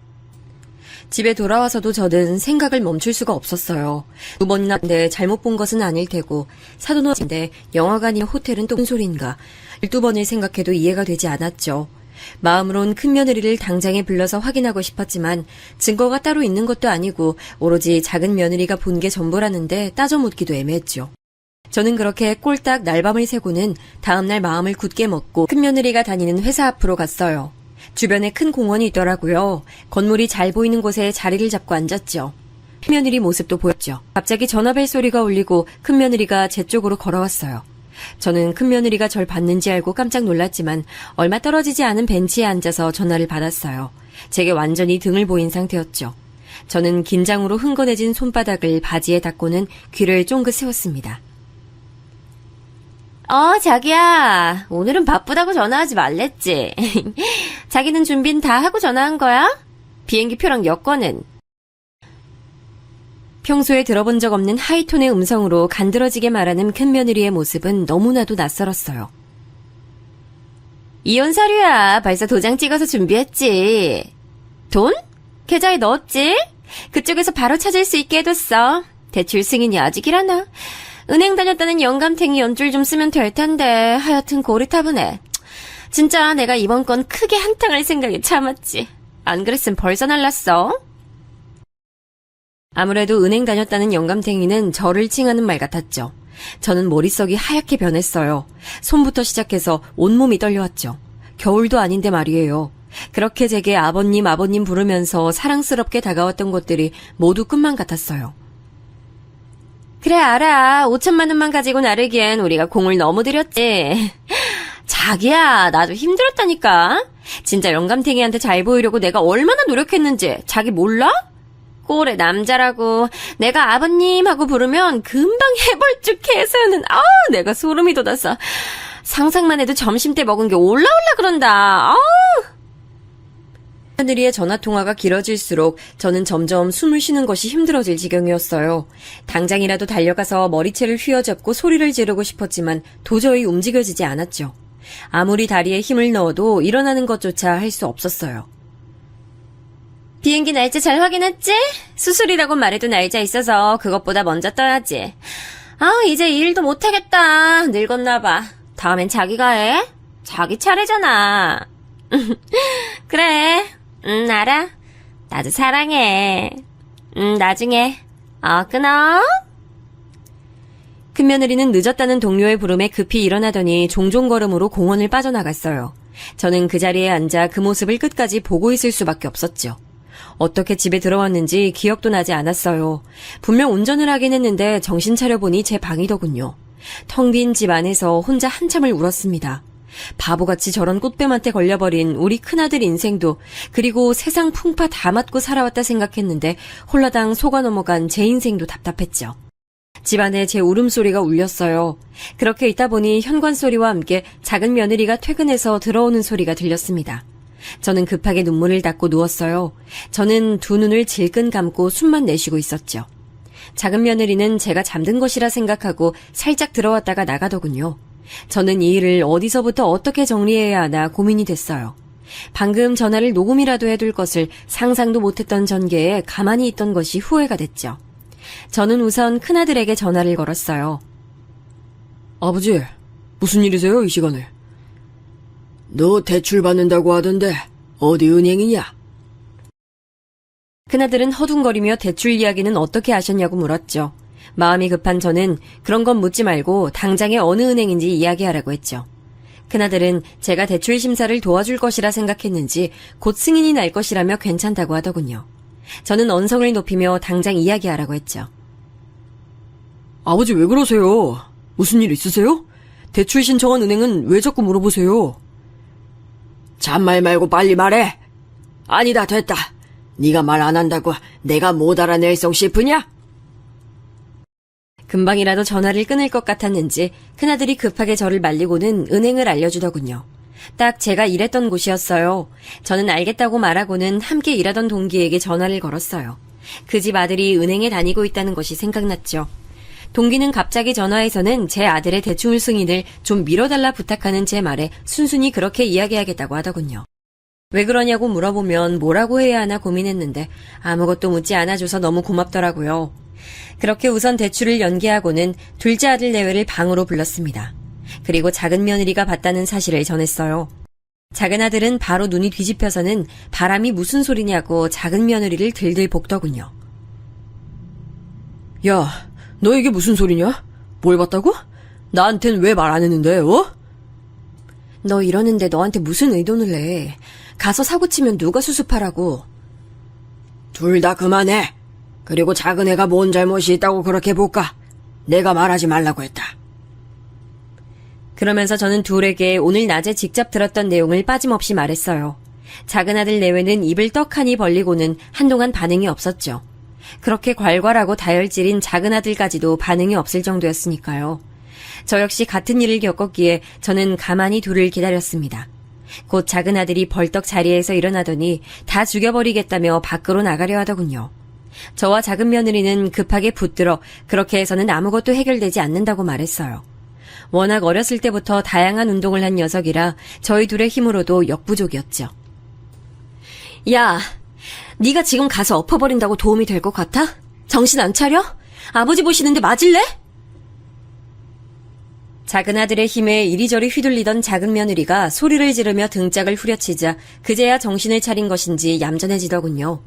집에 돌아와서도 저는 생각을 멈출 수가 없었어요. 2번이나 근데 잘못 본 것은 아닐 테고 사돈어인데 영화관이나 호텔은 또 무슨 소린가. 12번을 생각해도 이해가 되지 않았죠. 마음으론 큰 며느리를 당장에 불러서 확인하고 싶었지만 증거가 따로 있는 것도 아니고 오로지 작은 며느리가 본 게 전부라는데 따져 묻기도 애매했죠. 저는 그렇게 꼴딱 날밤을 새고는 다음날 마음을 굳게 먹고 큰 며느리가 다니는 회사 앞으로 갔어요. 주변에 큰 공원이 있더라고요. 건물이 잘 보이는 곳에 자리를 잡고 앉았죠. 큰 며느리 모습도 보였죠. 갑자기 전화벨 소리가 울리고 큰 며느리가 제 쪽으로 걸어왔어요. 저는 큰 며느리가 절 봤는지 알고 깜짝 놀랐지만 얼마 떨어지지 않은 벤치에 앉아서 전화를 받았어요. 제게 완전히 등을 보인 상태였죠. 저는 긴장으로 흥건해진 손바닥을 바지에 닦고는 귀를 쫑긋 세웠습니다. 자기야. 오늘은 바쁘다고 전화하지 말랬지. 자기는 준비는 다 하고 전화한 거야? 비행기표랑 여권은? 평소에 들어본 적 없는 하이톤의 음성으로 간드러지게 말하는 큰 며느리의 모습은 너무나도 낯설었어요. 이혼 서류야. 벌써 도장 찍어서 준비했지. 돈? 계좌에 넣었지? 그쪽에서 바로 찾을 수 있게 해뒀어. 대출 승인이 아직이라나? 은행 다녔다는 영감탱이 연줄 좀 쓰면 될 텐데 하여튼 고리타분해. 진짜 내가 이번 건 크게 한탕할 생각에 참았지. 안 그랬으면 벌써 날랐어. 아무래도 은행 다녔다는 영감탱이는 저를 칭하는 말 같았죠. 저는 머릿속이 하얗게 변했어요. 손부터 시작해서 온몸이 떨려왔죠. 겨울도 아닌데 말이에요. 그렇게 제게 아버님 아버님 부르면서 사랑스럽게 다가왔던 것들이 모두 꿈만 같았어요. 그래 알아. 5천만 원만 가지고 나르기엔 우리가 공을 너무 들였지. 자기야 나도 힘들었다니까. 진짜 영감탱이한테 잘 보이려고 내가 얼마나 노력했는지 자기 몰라? 꼴의 남자라고 내가 아버님 하고 부르면 금방 해벌쭉해서는 내가 소름이 돋아서 상상만 해도 점심때 먹은 게 올라올라 그런다. 며느리의 전화통화가 길어질수록 저는 점점 숨을 쉬는 것이 힘들어질 지경이었어요. 당장이라도 달려가서 머리채를 휘어잡고 소리를 지르고 싶었지만 도저히 움직여지지 않았죠. 아무리 다리에 힘을 넣어도 일어나는 것조차 할 수 없었어요. 비행기 날짜 잘 확인했지? 수술이라고 말해도 날짜 있어서 그것보다 먼저 떠야지. 이제 일도 못하겠다. 늙었나봐. 다음엔 자기가 해. 자기 차례잖아. 그래. 알아. 나도 사랑해. 나중에. 끊어. 큰며느리는 늦었다는 동료의 부름에 급히 일어나더니 종종걸음으로 공원을 빠져나갔어요. 저는 그 자리에 앉아 그 모습을 끝까지 보고 있을 수밖에 없었죠. 어떻게 집에 들어왔는지 기억도 나지 않았어요. 분명 운전을 하긴 했는데 정신 차려보니 제 방이더군요. 텅 빈 집 안에서 혼자 한참을 울었습니다. 바보같이 저런 꽃뱀한테 걸려버린 우리 큰아들 인생도 그리고 세상 풍파 다 맞고 살아왔다 생각했는데 홀라당 속아 넘어간 제 인생도 답답했죠. 집안에 제 울음소리가 울렸어요. 그렇게 있다 보니 현관소리와 함께 작은 며느리가 퇴근해서 들어오는 소리가 들렸습니다. 저는 급하게 눈물을 닦고 누웠어요. 저는 두 눈을 질끈 감고 숨만 내쉬고 있었죠. 작은 며느리는 제가 잠든 것이라 생각하고 살짝 들어왔다가 나가더군요. 저는 이 일을 어디서부터 어떻게 정리해야 하나 고민이 됐어요. 방금 전화를 녹음이라도 해둘 것을 상상도 못했던 전개에 가만히 있던 것이 후회가 됐죠. 저는 우선 큰아들에게 전화를 걸었어요. 아버지, 무슨 일이세요, 이 시간에? 너 대출 받는다고 하던데 어디 은행이냐? 큰아들은 허둥거리며 대출 이야기는 어떻게 하셨냐고 물었죠. 마음이 급한 저는 그런 건 묻지 말고 당장에 어느 은행인지 이야기하라고 했죠. 큰아들은 제가 대출 심사를 도와줄 것이라 생각했는지 곧 승인이 날 것이라며 괜찮다고 하더군요. 저는 언성을 높이며 당장 이야기하라고 했죠. 아버지 왜 그러세요? 무슨 일 있으세요? 대출 신청한 은행은 왜 자꾸 물어보세요? 잔말 말고 빨리 말해. 아니다 됐다. 네가 말 안 한다고 내가 못 알아낼 성 싶으냐? 금방이라도 전화를 끊을 것 같았는지 큰아들이 급하게 저를 말리고는 은행을 알려주더군요. 딱 제가 일했던 곳이었어요. 저는 알겠다고 말하고는 함께 일하던 동기에게 전화를 걸었어요. 그 집 아들이 은행에 다니고 있다는 것이 생각났죠. 동기는 갑자기 전화해서는 제 아들의 대출 승인을 좀 미뤄달라 부탁하는 제 말에 순순히 그렇게 이야기하겠다고 하더군요. 왜 그러냐고 물어보면 뭐라고 해야 하나 고민했는데 아무것도 묻지 않아줘서 너무 고맙더라고요. 그렇게 우선 대출을 연기하고는 둘째 아들 내외를 방으로 불렀습니다. 그리고 작은 며느리가 봤다는 사실을 전했어요. 작은 아들은 바로 눈이 뒤집혀서는 바람이 무슨 소리냐고 작은 며느리를 들들 볶더군요. 야, 너 이게 무슨 소리냐? 뭘 봤다고? 나한텐 왜 말 안 했는데, 너 이러는데 너한테 무슨 의도를 내? 가서 사고치면 누가 수습하라고? 둘 다 그만해. 그리고 작은 애가 뭔 잘못이 있다고 그렇게 볼까? 내가 말하지 말라고 했다. 그러면서 저는 둘에게 오늘 낮에 직접 들었던 내용을 빠짐없이 말했어요. 작은 아들 내외는 입을 떡하니 벌리고는 한동안 반응이 없었죠. 그렇게 괄괄하고 다혈질인 작은 아들까지도 반응이 없을 정도였으니까요. 저 역시 같은 일을 겪었기에 저는 가만히 둘을 기다렸습니다. 곧 작은 아들이 벌떡 자리에서 일어나더니 다 죽여버리겠다며 밖으로 나가려 하더군요. 저와 작은 며느리는 급하게 붙들어 그렇게 해서는 아무것도 해결되지 않는다고 말했어요. 워낙 어렸을 때부터 다양한 운동을 한 녀석이라 저희 둘의 힘으로도 역부족이었죠. 야, 네가 지금 가서 엎어버린다고 도움이 될 것 같아? 정신 안 차려? 아버지 보시는데 맞을래? 작은 아들의 힘에 이리저리 휘둘리던 작은 며느리가 소리를 지르며 등짝을 후려치자 그제야 정신을 차린 것인지 얌전해지더군요.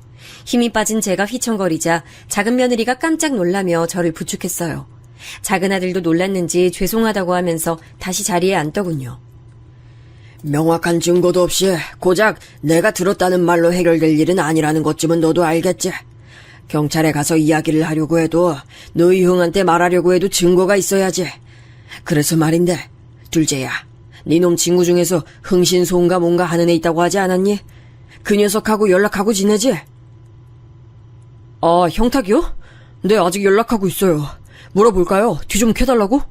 힘이 빠진 제가 휘청거리자 작은 며느리가 깜짝 놀라며 저를 부축했어요. 작은 아들도 놀랐는지 죄송하다고 하면서 다시 자리에 앉더군요. 명확한 증거도 없이 고작 내가 들었다는 말로 해결될 일은 아니라는 것쯤은 너도 알겠지? 경찰에 가서 이야기를 하려고 해도 너희 형한테 말하려고 해도 증거가 있어야지. 그래서 말인데, 둘째야, 네 놈 친구 중에서 흥신소인가 뭔가 하는 애 있다고 하지 않았니? 그 녀석하고 연락하고 지내지? 아, 형탁이요? 네, 아직 연락하고 있어요. 물어볼까요? 뒤 좀 캐달라고?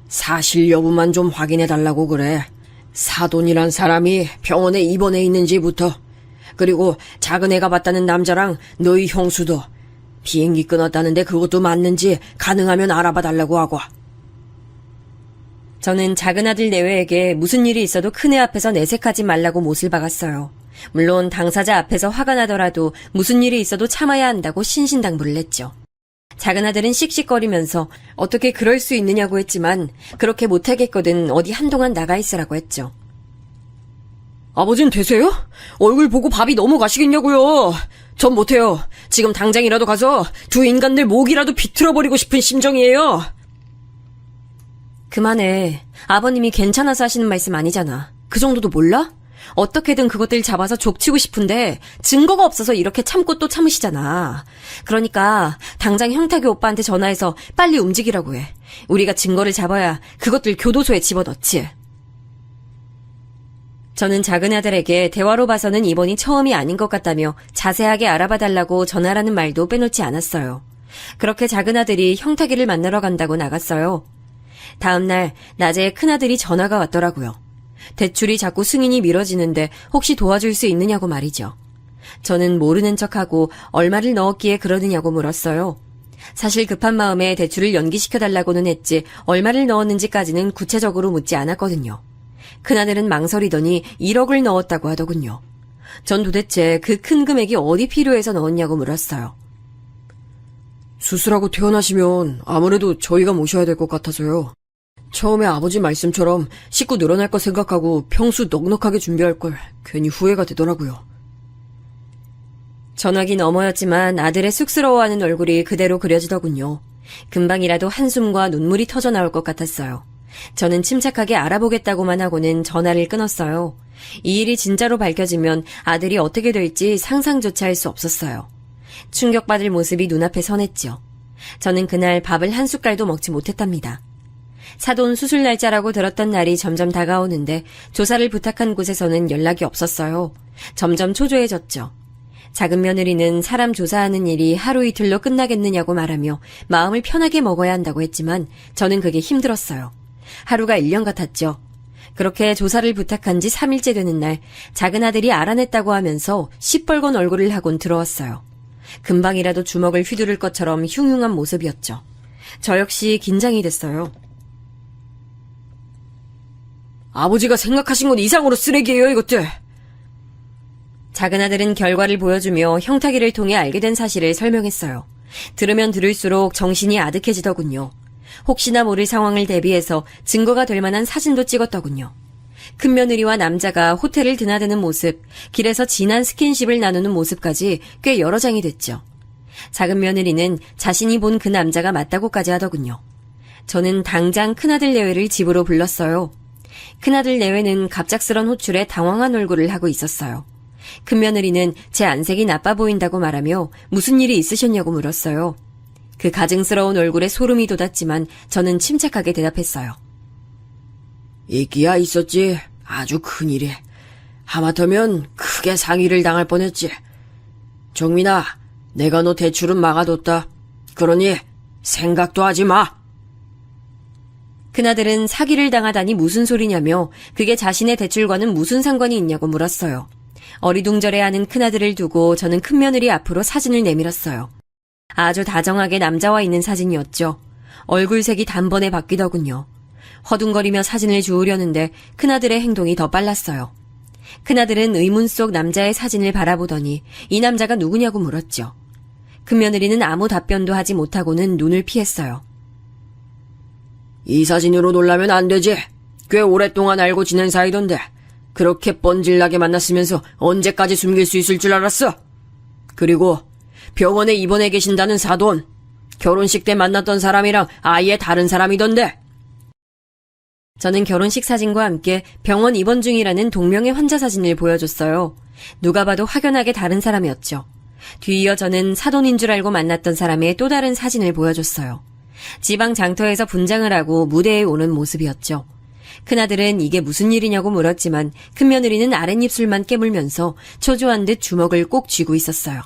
사실 여부만 좀 확인해달라고 그래. 사돈이란 사람이 병원에 입원해 있는지부터, 그리고 작은 애가 봤다는 남자랑 너희 형수도 비행기 끊었다는데 그것도 맞는지 가능하면 알아봐달라고 하고. 저는 작은 아들 내외에게 무슨 일이 있어도 큰애 앞에서 내색하지 말라고 못을 박았어요. 물론 당사자 앞에서 화가 나더라도 무슨 일이 있어도 참아야 한다고 신신당부를 했죠. 작은 아들은 씩씩거리면서 어떻게 그럴 수 있느냐고 했지만 그렇게 못하겠거든 어디 한동안 나가 있으라고 했죠. 아버진 되세요? 얼굴 보고 밥이 넘어가시겠냐고요. 전 못해요. 지금 당장이라도 가서 두 인간들 목이라도 비틀어버리고 싶은 심정이에요. 그만해. 아버님이 괜찮아서 하시는 말씀 아니잖아. 그 정도도 몰라? 어떻게든 그것들 잡아서 족치고 싶은데 증거가 없어서 이렇게 참고 또 참으시잖아. 그러니까 당장 형탁이 오빠한테 전화해서 빨리 움직이라고 해. 우리가 증거를 잡아야 그것들 교도소에 집어넣지. 저는 작은 아들에게 대화로 봐서는 이번이 처음이 아닌 것 같다며 자세하게 알아봐달라고 전화라는 말도 빼놓지 않았어요. 그렇게 작은 아들이 형탁이를 만나러 간다고 나갔어요. 다음날 낮에 큰아들이 전화가 왔더라고요. 대출이 자꾸 승인이 미뤄지는데 혹시 도와줄 수 있느냐고 말이죠. 저는 모르는 척하고 얼마를 넣었기에 그러느냐고 물었어요. 사실 급한 마음에 대출을 연기시켜달라고는 했지 얼마를 넣었는지까지는 구체적으로 묻지 않았거든요. 큰아들은 망설이더니 1억을 넣었다고 하더군요. 전 도대체 그 큰 금액이 어디 필요해서 넣었냐고 물었어요. 수술하고 퇴원하시면 아무래도 저희가 모셔야 될 것 같아서요. 처음에 아버지 말씀처럼 식구 늘어날 거 생각하고 평수 넉넉하게 준비할 걸 괜히 후회가 되더라고요. 전화기 너머였지만 아들의 쑥스러워하는 얼굴이 그대로 그려지더군요. 금방이라도 한숨과 눈물이 터져 나올 것 같았어요. 저는 침착하게 알아보겠다고만 하고는 전화를 끊었어요. 이 일이 진짜로 밝혀지면 아들이 어떻게 될지 상상조차 할 수 없었어요. 충격받을 모습이 눈앞에 선했죠. 저는 그날 밥을 한 숟갈도 먹지 못했답니다. 사돈 수술 날짜라고 들었던 날이 점점 다가오는데 조사를 부탁한 곳에서는 연락이 없었어요. 점점 초조해졌죠. 작은 며느리는 사람 조사하는 일이 하루 이틀로 끝나겠느냐고 말하며 마음을 편하게 먹어야 한다고 했지만 저는 그게 힘들었어요. 하루가 1년 같았죠. 그렇게 조사를 부탁한 지 3일째 되는 날 작은 아들이 알아냈다고 하면서 시뻘건 얼굴을 하곤 들어왔어요. 금방이라도 주먹을 휘두를 것처럼 흉흉한 모습이었죠. 저 역시 긴장이 됐어요. 아버지가 생각하신 것 이상으로 쓰레기예요, 이것들. 작은 아들은 결과를 보여주며 형탁이를 통해 알게 된 사실을 설명했어요. 들으면 들을수록 정신이 아득해지더군요. 혹시나 모를 상황을 대비해서 증거가 될 만한 사진도 찍었더군요. 큰며느리와 남자가 호텔을 드나드는 모습, 길에서 진한 스킨십을 나누는 모습까지 꽤 여러 장이 됐죠. 작은 며느리는 자신이 본 그 남자가 맞다고까지 하더군요. 저는 당장 큰아들 내외를 집으로 불렀어요. 큰아들 내외는 갑작스런 호출에 당황한 얼굴을 하고 있었어요. 큰며느리는 제 안색이 나빠 보인다고 말하며 무슨 일이 있으셨냐고 물었어요. 그 가증스러운 얼굴에 소름이 돋았지만 저는 침착하게 대답했어요. 있기야 있었지. 아주 큰일이. 하마터면 크게 상의를 당할 뻔했지. 정민아, 내가 너 대출은 막아뒀다. 그러니 생각도 하지 마. 큰아들은 사기를 당하다니 무슨 소리냐며 그게 자신의 대출과는 무슨 상관이 있냐고 물었어요. 어리둥절해하는 큰아들을 두고 저는 큰며느리 앞으로 사진을 내밀었어요. 아주 다정하게 남자와 있는 사진이었죠. 얼굴색이 단번에 바뀌더군요. 허둥거리며 사진을 주우려는데 큰아들의 행동이 더 빨랐어요. 큰아들은 의문 속 남자의 사진을 바라보더니 이 남자가 누구냐고 물었죠. 큰며느리는 아무 답변도 하지 못하고는 눈을 피했어요. 이 사진으로 놀라면 안 되지. 꽤 오랫동안 알고 지낸 사이던데 그렇게 뻔질나게 만났으면서 언제까지 숨길 수 있을 줄 알았어? 그리고 병원에 입원해 계신다는 사돈, 결혼식 때 만났던 사람이랑 아예 다른 사람이던데. 저는 결혼식 사진과 함께 병원 입원 중이라는 동명의 환자 사진을 보여줬어요. 누가 봐도 확연하게 다른 사람이었죠. 뒤이어 저는 사돈인 줄 알고 만났던 사람의 또 다른 사진을 보여줬어요. 지방 장터에서 분장을 하고 무대에 오는 모습이었죠. 큰아들은 이게 무슨 일이냐고 물었지만 큰며느리는 아랫입술만 깨물면서 초조한 듯 주먹을 꼭 쥐고 있었어요.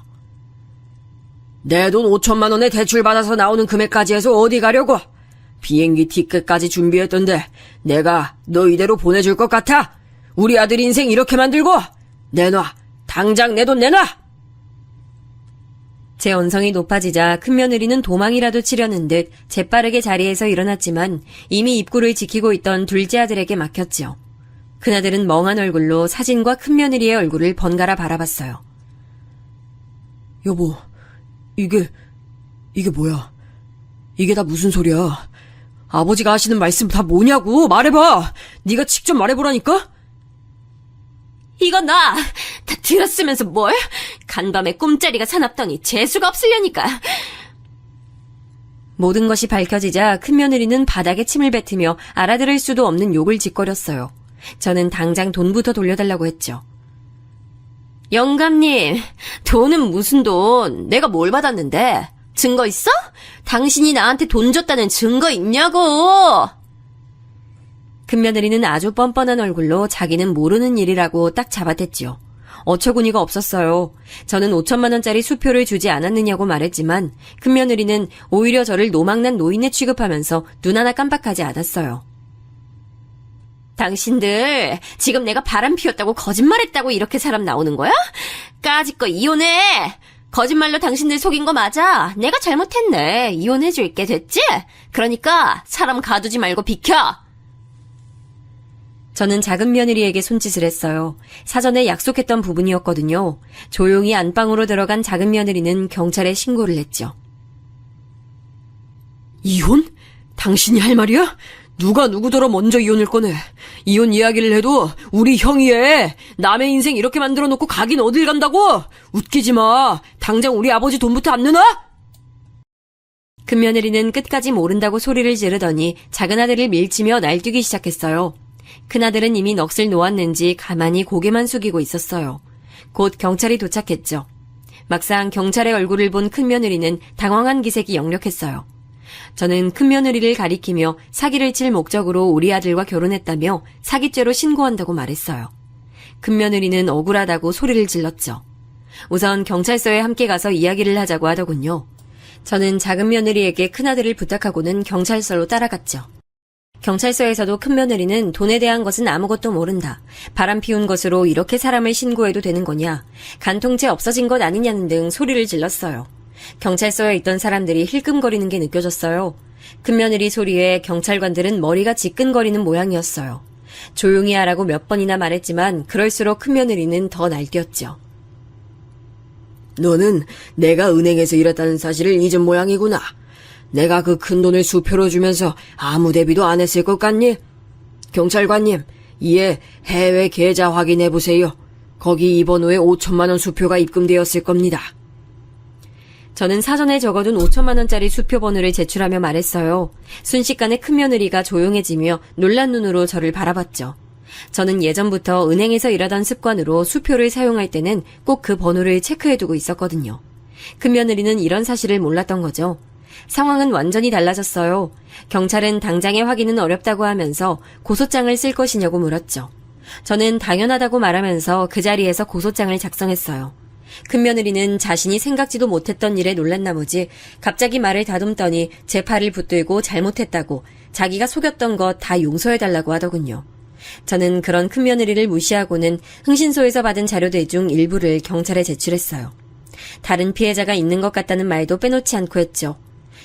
내 돈 5천만 원에 대출 받아서 나오는 금액까지 해서 어디 가려고? 비행기 티켓까지 준비했던데 내가 너 이대로 보내줄 것 같아? 우리 아들 인생 이렇게 만들고? 내놔! 당장 내 돈 내놔! 제 언성이 높아지자 큰며느리는 도망이라도 치려는 듯 재빠르게 자리에서 일어났지만 이미 입구를 지키고 있던 둘째 아들에게 막혔죠. 큰아들은 멍한 얼굴로 사진과 큰며느리의 얼굴을 번갈아 바라봤어요. 여보, 이게 뭐야? 이게 다 무슨 소리야? 아버지가 하시는 말씀 다 뭐냐고! 말해봐! 네가 직접 말해보라니까? 이건 다 들었으면서 뭘? 간밤에 꿈자리가 사납더니 재수가 없으려니까. 모든 것이 밝혀지자 큰며느리는 바닥에 침을 뱉으며 알아들을 수도 없는 욕을 짓거렸어요. 저는 당장 돈부터 돌려달라고 했죠. 영감님, 돈은 무슨 돈? 내가 뭘 받았는데? 증거 있어? 당신이 나한테 돈 줬다는 증거 있냐고! 큰며느리는 아주 뻔뻔한 얼굴로 자기는 모르는 일이라고 딱 잡아댔지요. 어처구니가 없었어요. 저는 5천만 원짜리 수표를 주지 않았느냐고 말했지만 큰며느리는 오히려 저를 노망난 노인에 취급하면서 눈 하나 깜빡하지 않았어요. 당신들 지금 내가 바람 피웠다고 거짓말했다고 이렇게 사람 나오는 거야? 까짓거 이혼해! 거짓말로 당신들 속인 거 맞아. 내가 잘못했네. 이혼해줄게. 됐지? 그러니까 사람 가두지 말고 비켜. 저는 작은 며느리에게 손짓을 했어요. 사전에 약속했던 부분이었거든요. 조용히 안방으로 들어간 작은 며느리는 경찰에 신고를 했죠. 이혼? 당신이 할 말이야? 누가 누구더러 먼저 이혼을 꺼내. 이혼 이야기를 해도 우리 형이 해. 남의 인생 이렇게 만들어 놓고 가긴 어딜 간다고? 웃기지 마. 당장 우리 아버지 돈부터 안 내놔? 큰며느리는 끝까지 모른다고 소리를 지르더니 작은 아들을 밀치며 날뛰기 시작했어요. 큰아들은 이미 넋을 놓았는지 가만히 고개만 숙이고 있었어요. 곧 경찰이 도착했죠. 막상 경찰의 얼굴을 본 큰며느리는 당황한 기색이 역력했어요. 저는 큰며느리를 가리키며 사기를 칠 목적으로 우리 아들과 결혼했다며 사기죄로 신고한다고 말했어요. 큰며느리는 억울하다고 소리를 질렀죠. 우선 경찰서에 함께 가서 이야기를 하자고 하더군요. 저는 작은 며느리에게 큰아들을 부탁하고는 경찰서로 따라갔죠. 경찰서에서도 큰며느리는 돈에 대한 것은 아무것도 모른다. 바람 피운 것으로 이렇게 사람을 신고해도 되는 거냐. 간통죄 없어진 것 아니냐는 등 소리를 질렀어요. 경찰서에 있던 사람들이 힐끔거리는 게 느껴졌어요. 큰며느리 소리에 경찰관들은 머리가 지끈거리는 모양이었어요. 조용히 하라고 몇 번이나 말했지만 그럴수록 큰며느리는 더 날뛰었죠. 너는 내가 은행에서 일했다는 사실을 잊은 모양이구나. 내가 그 큰 돈을 수표로 주면서 아무 대비도 안 했을 것 같니? 경찰관님, 이에 해외 계좌 확인해보세요. 거기 입원 후에 5천만 원 수표가 입금되었을 겁니다. 저는 사전에 적어둔 5천만 원짜리 수표 번호를 제출하며 말했어요. 순식간에 큰며느리가 조용해지며 놀란 눈으로 저를 바라봤죠. 저는 예전부터 은행에서 일하던 습관으로 수표를 사용할 때는 꼭 그 번호를 체크해두고 있었거든요. 큰며느리는 이런 사실을 몰랐던 거죠. 상황은 완전히 달라졌어요. 경찰은 당장의 확인은 어렵다고 하면서 고소장을 쓸 것이냐고 물었죠. 저는 당연하다고 말하면서 그 자리에서 고소장을 작성했어요. 큰며느리는 자신이 생각지도 못했던 일에 놀란 나머지 갑자기 말을 다듬더니 제 팔을 붙들고 잘못했다고 자기가 속였던 것 다 용서해달라고 하더군요. 저는 그런 큰며느리를 무시하고는 흥신소에서 받은 자료들 중 일부를 경찰에 제출했어요. 다른 피해자가 있는 것 같다는 말도 빼놓지 않고 했죠.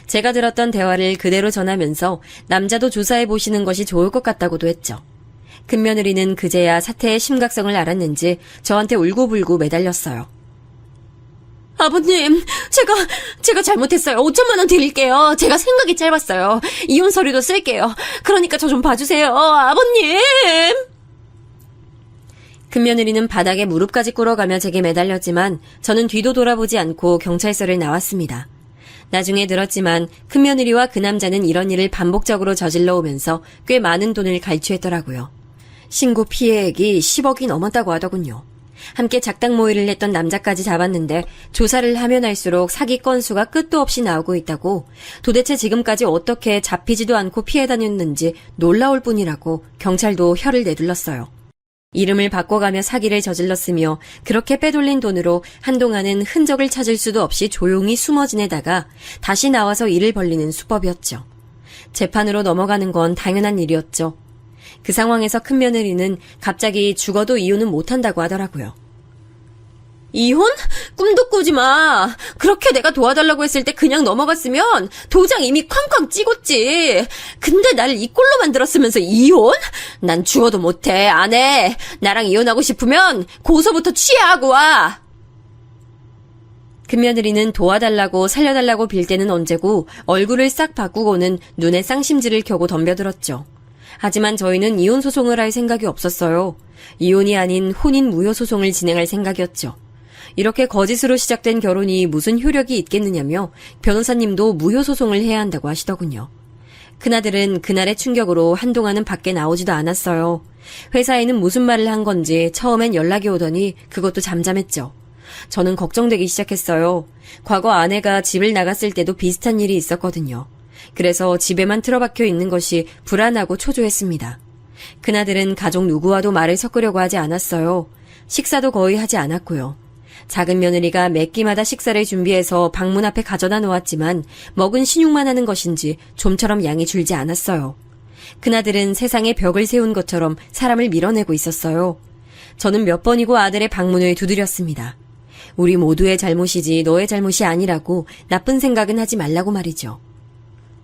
제가 들었던 대화를 그대로 전하면서 남자도 조사해보시는 것이 좋을 것 같다고도 했죠. 큰며느리는 그제야 사태의 심각성을 알았는지 저한테 울고불고 매달렸어요. 아버님, 제가 잘못했어요. 5천만 원 드릴게요. 제가 생각이 짧았어요. 이혼 서류도 쓸게요. 그러니까 저 좀 봐주세요. 아버님! 큰며느리는 바닥에 무릎까지 꿇어가며 제게 매달렸지만 저는 뒤도 돌아보지 않고 경찰서를 나왔습니다. 나중에 들었지만 큰며느리와 그 남자는 이런 일을 반복적으로 저질러 오면서 꽤 많은 돈을 갈취했더라고요. 신고 피해액이 10억이 넘었다고 하더군요. 함께 작당 모의를 했던 남자까지 잡았는데 조사를 하면 할수록 사기 건수가 끝도 없이 나오고 있다고, 도대체 지금까지 어떻게 잡히지도 않고 피해 다녔는지 놀라울 뿐이라고 경찰도 혀를 내둘렀어요. 이름을 바꿔가며 사기를 저질렀으며 그렇게 빼돌린 돈으로 한동안은 흔적을 찾을 수도 없이 조용히 숨어 지내다가 다시 나와서 일을 벌리는 수법이었죠. 재판으로 넘어가는 건 당연한 일이었죠. 그 상황에서 큰며느리는 갑자기 죽어도 이혼은 못한다고 하더라고요. 이혼? 꿈도 꾸지 마. 그렇게 내가 도와달라고 했을 때 그냥 넘어갔으면 도장 이미 쾅쾅 찍었지. 근데 날 이 꼴로 만들었으면서 이혼? 난 죽어도 못해. 안 해. 나랑 이혼하고 싶으면 고소부터 취하하고 와. 큰며느리는 도와달라고 살려달라고 빌 때는 언제고 얼굴을 싹 바꾸고는 눈에 쌍심지를 켜고 덤벼들었죠. 하지만 저희는 이혼 소송을 할 생각이 없었어요. 이혼이 아닌 혼인 무효 소송을 진행할 생각이었죠. 이렇게 거짓으로 시작된 결혼이 무슨 효력이 있겠느냐며 변호사님도 무효 소송을 해야 한다고 하시더군요. 큰아들은 그날의 충격으로 한동안은 밖에 나오지도 않았어요. 회사에는 무슨 말을 한 건지 처음엔 연락이 오더니 그것도 잠잠했죠. 저는 걱정되기 시작했어요. 과거 아내가 집을 나갔을 때도 비슷한 일이 있었거든요. 그래서 집에만 틀어박혀 있는 것이 불안하고 초조했습니다. 큰아들은 가족 누구와도 말을 섞으려고 하지 않았어요. 식사도 거의 하지 않았고요. 작은 며느리가 매 끼마다 식사를 준비해서 방문 앞에 가져다 놓았지만 먹은 신용만 하는 것인지 좀처럼 양이 줄지 않았어요. 큰아들은 세상에 벽을 세운 것처럼 사람을 밀어내고 있었어요. 저는 몇 번이고 아들의 방문을 두드렸습니다. 우리 모두의 잘못이지 너의 잘못이 아니라고 나쁜 생각은 하지 말라고 말이죠.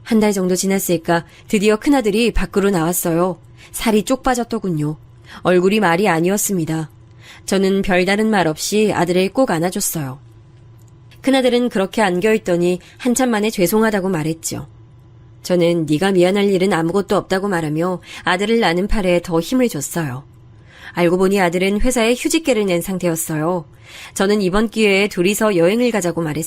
한 달 정도 지났을까 드디어 큰아들이 밖으로 나왔어요. 살이 쪽 빠졌더군요. 얼굴이 말이 아니었습니다. 저는 별다른 말 없이 아들을 꼭 안아줬어요. 큰아들은 그렇게 안겨있더니 한참 만에 죄송하다고 말했죠. 저는 네가 미안할 일은 아무것도 없다고 말하며 아들을 안은 팔에 더 힘을 줬어요. 알고 보니 아들은 회사에 휴직계를 낸 상태였어요. 저는 이번 기회에 둘이서 여행을 가자고 말했습니다.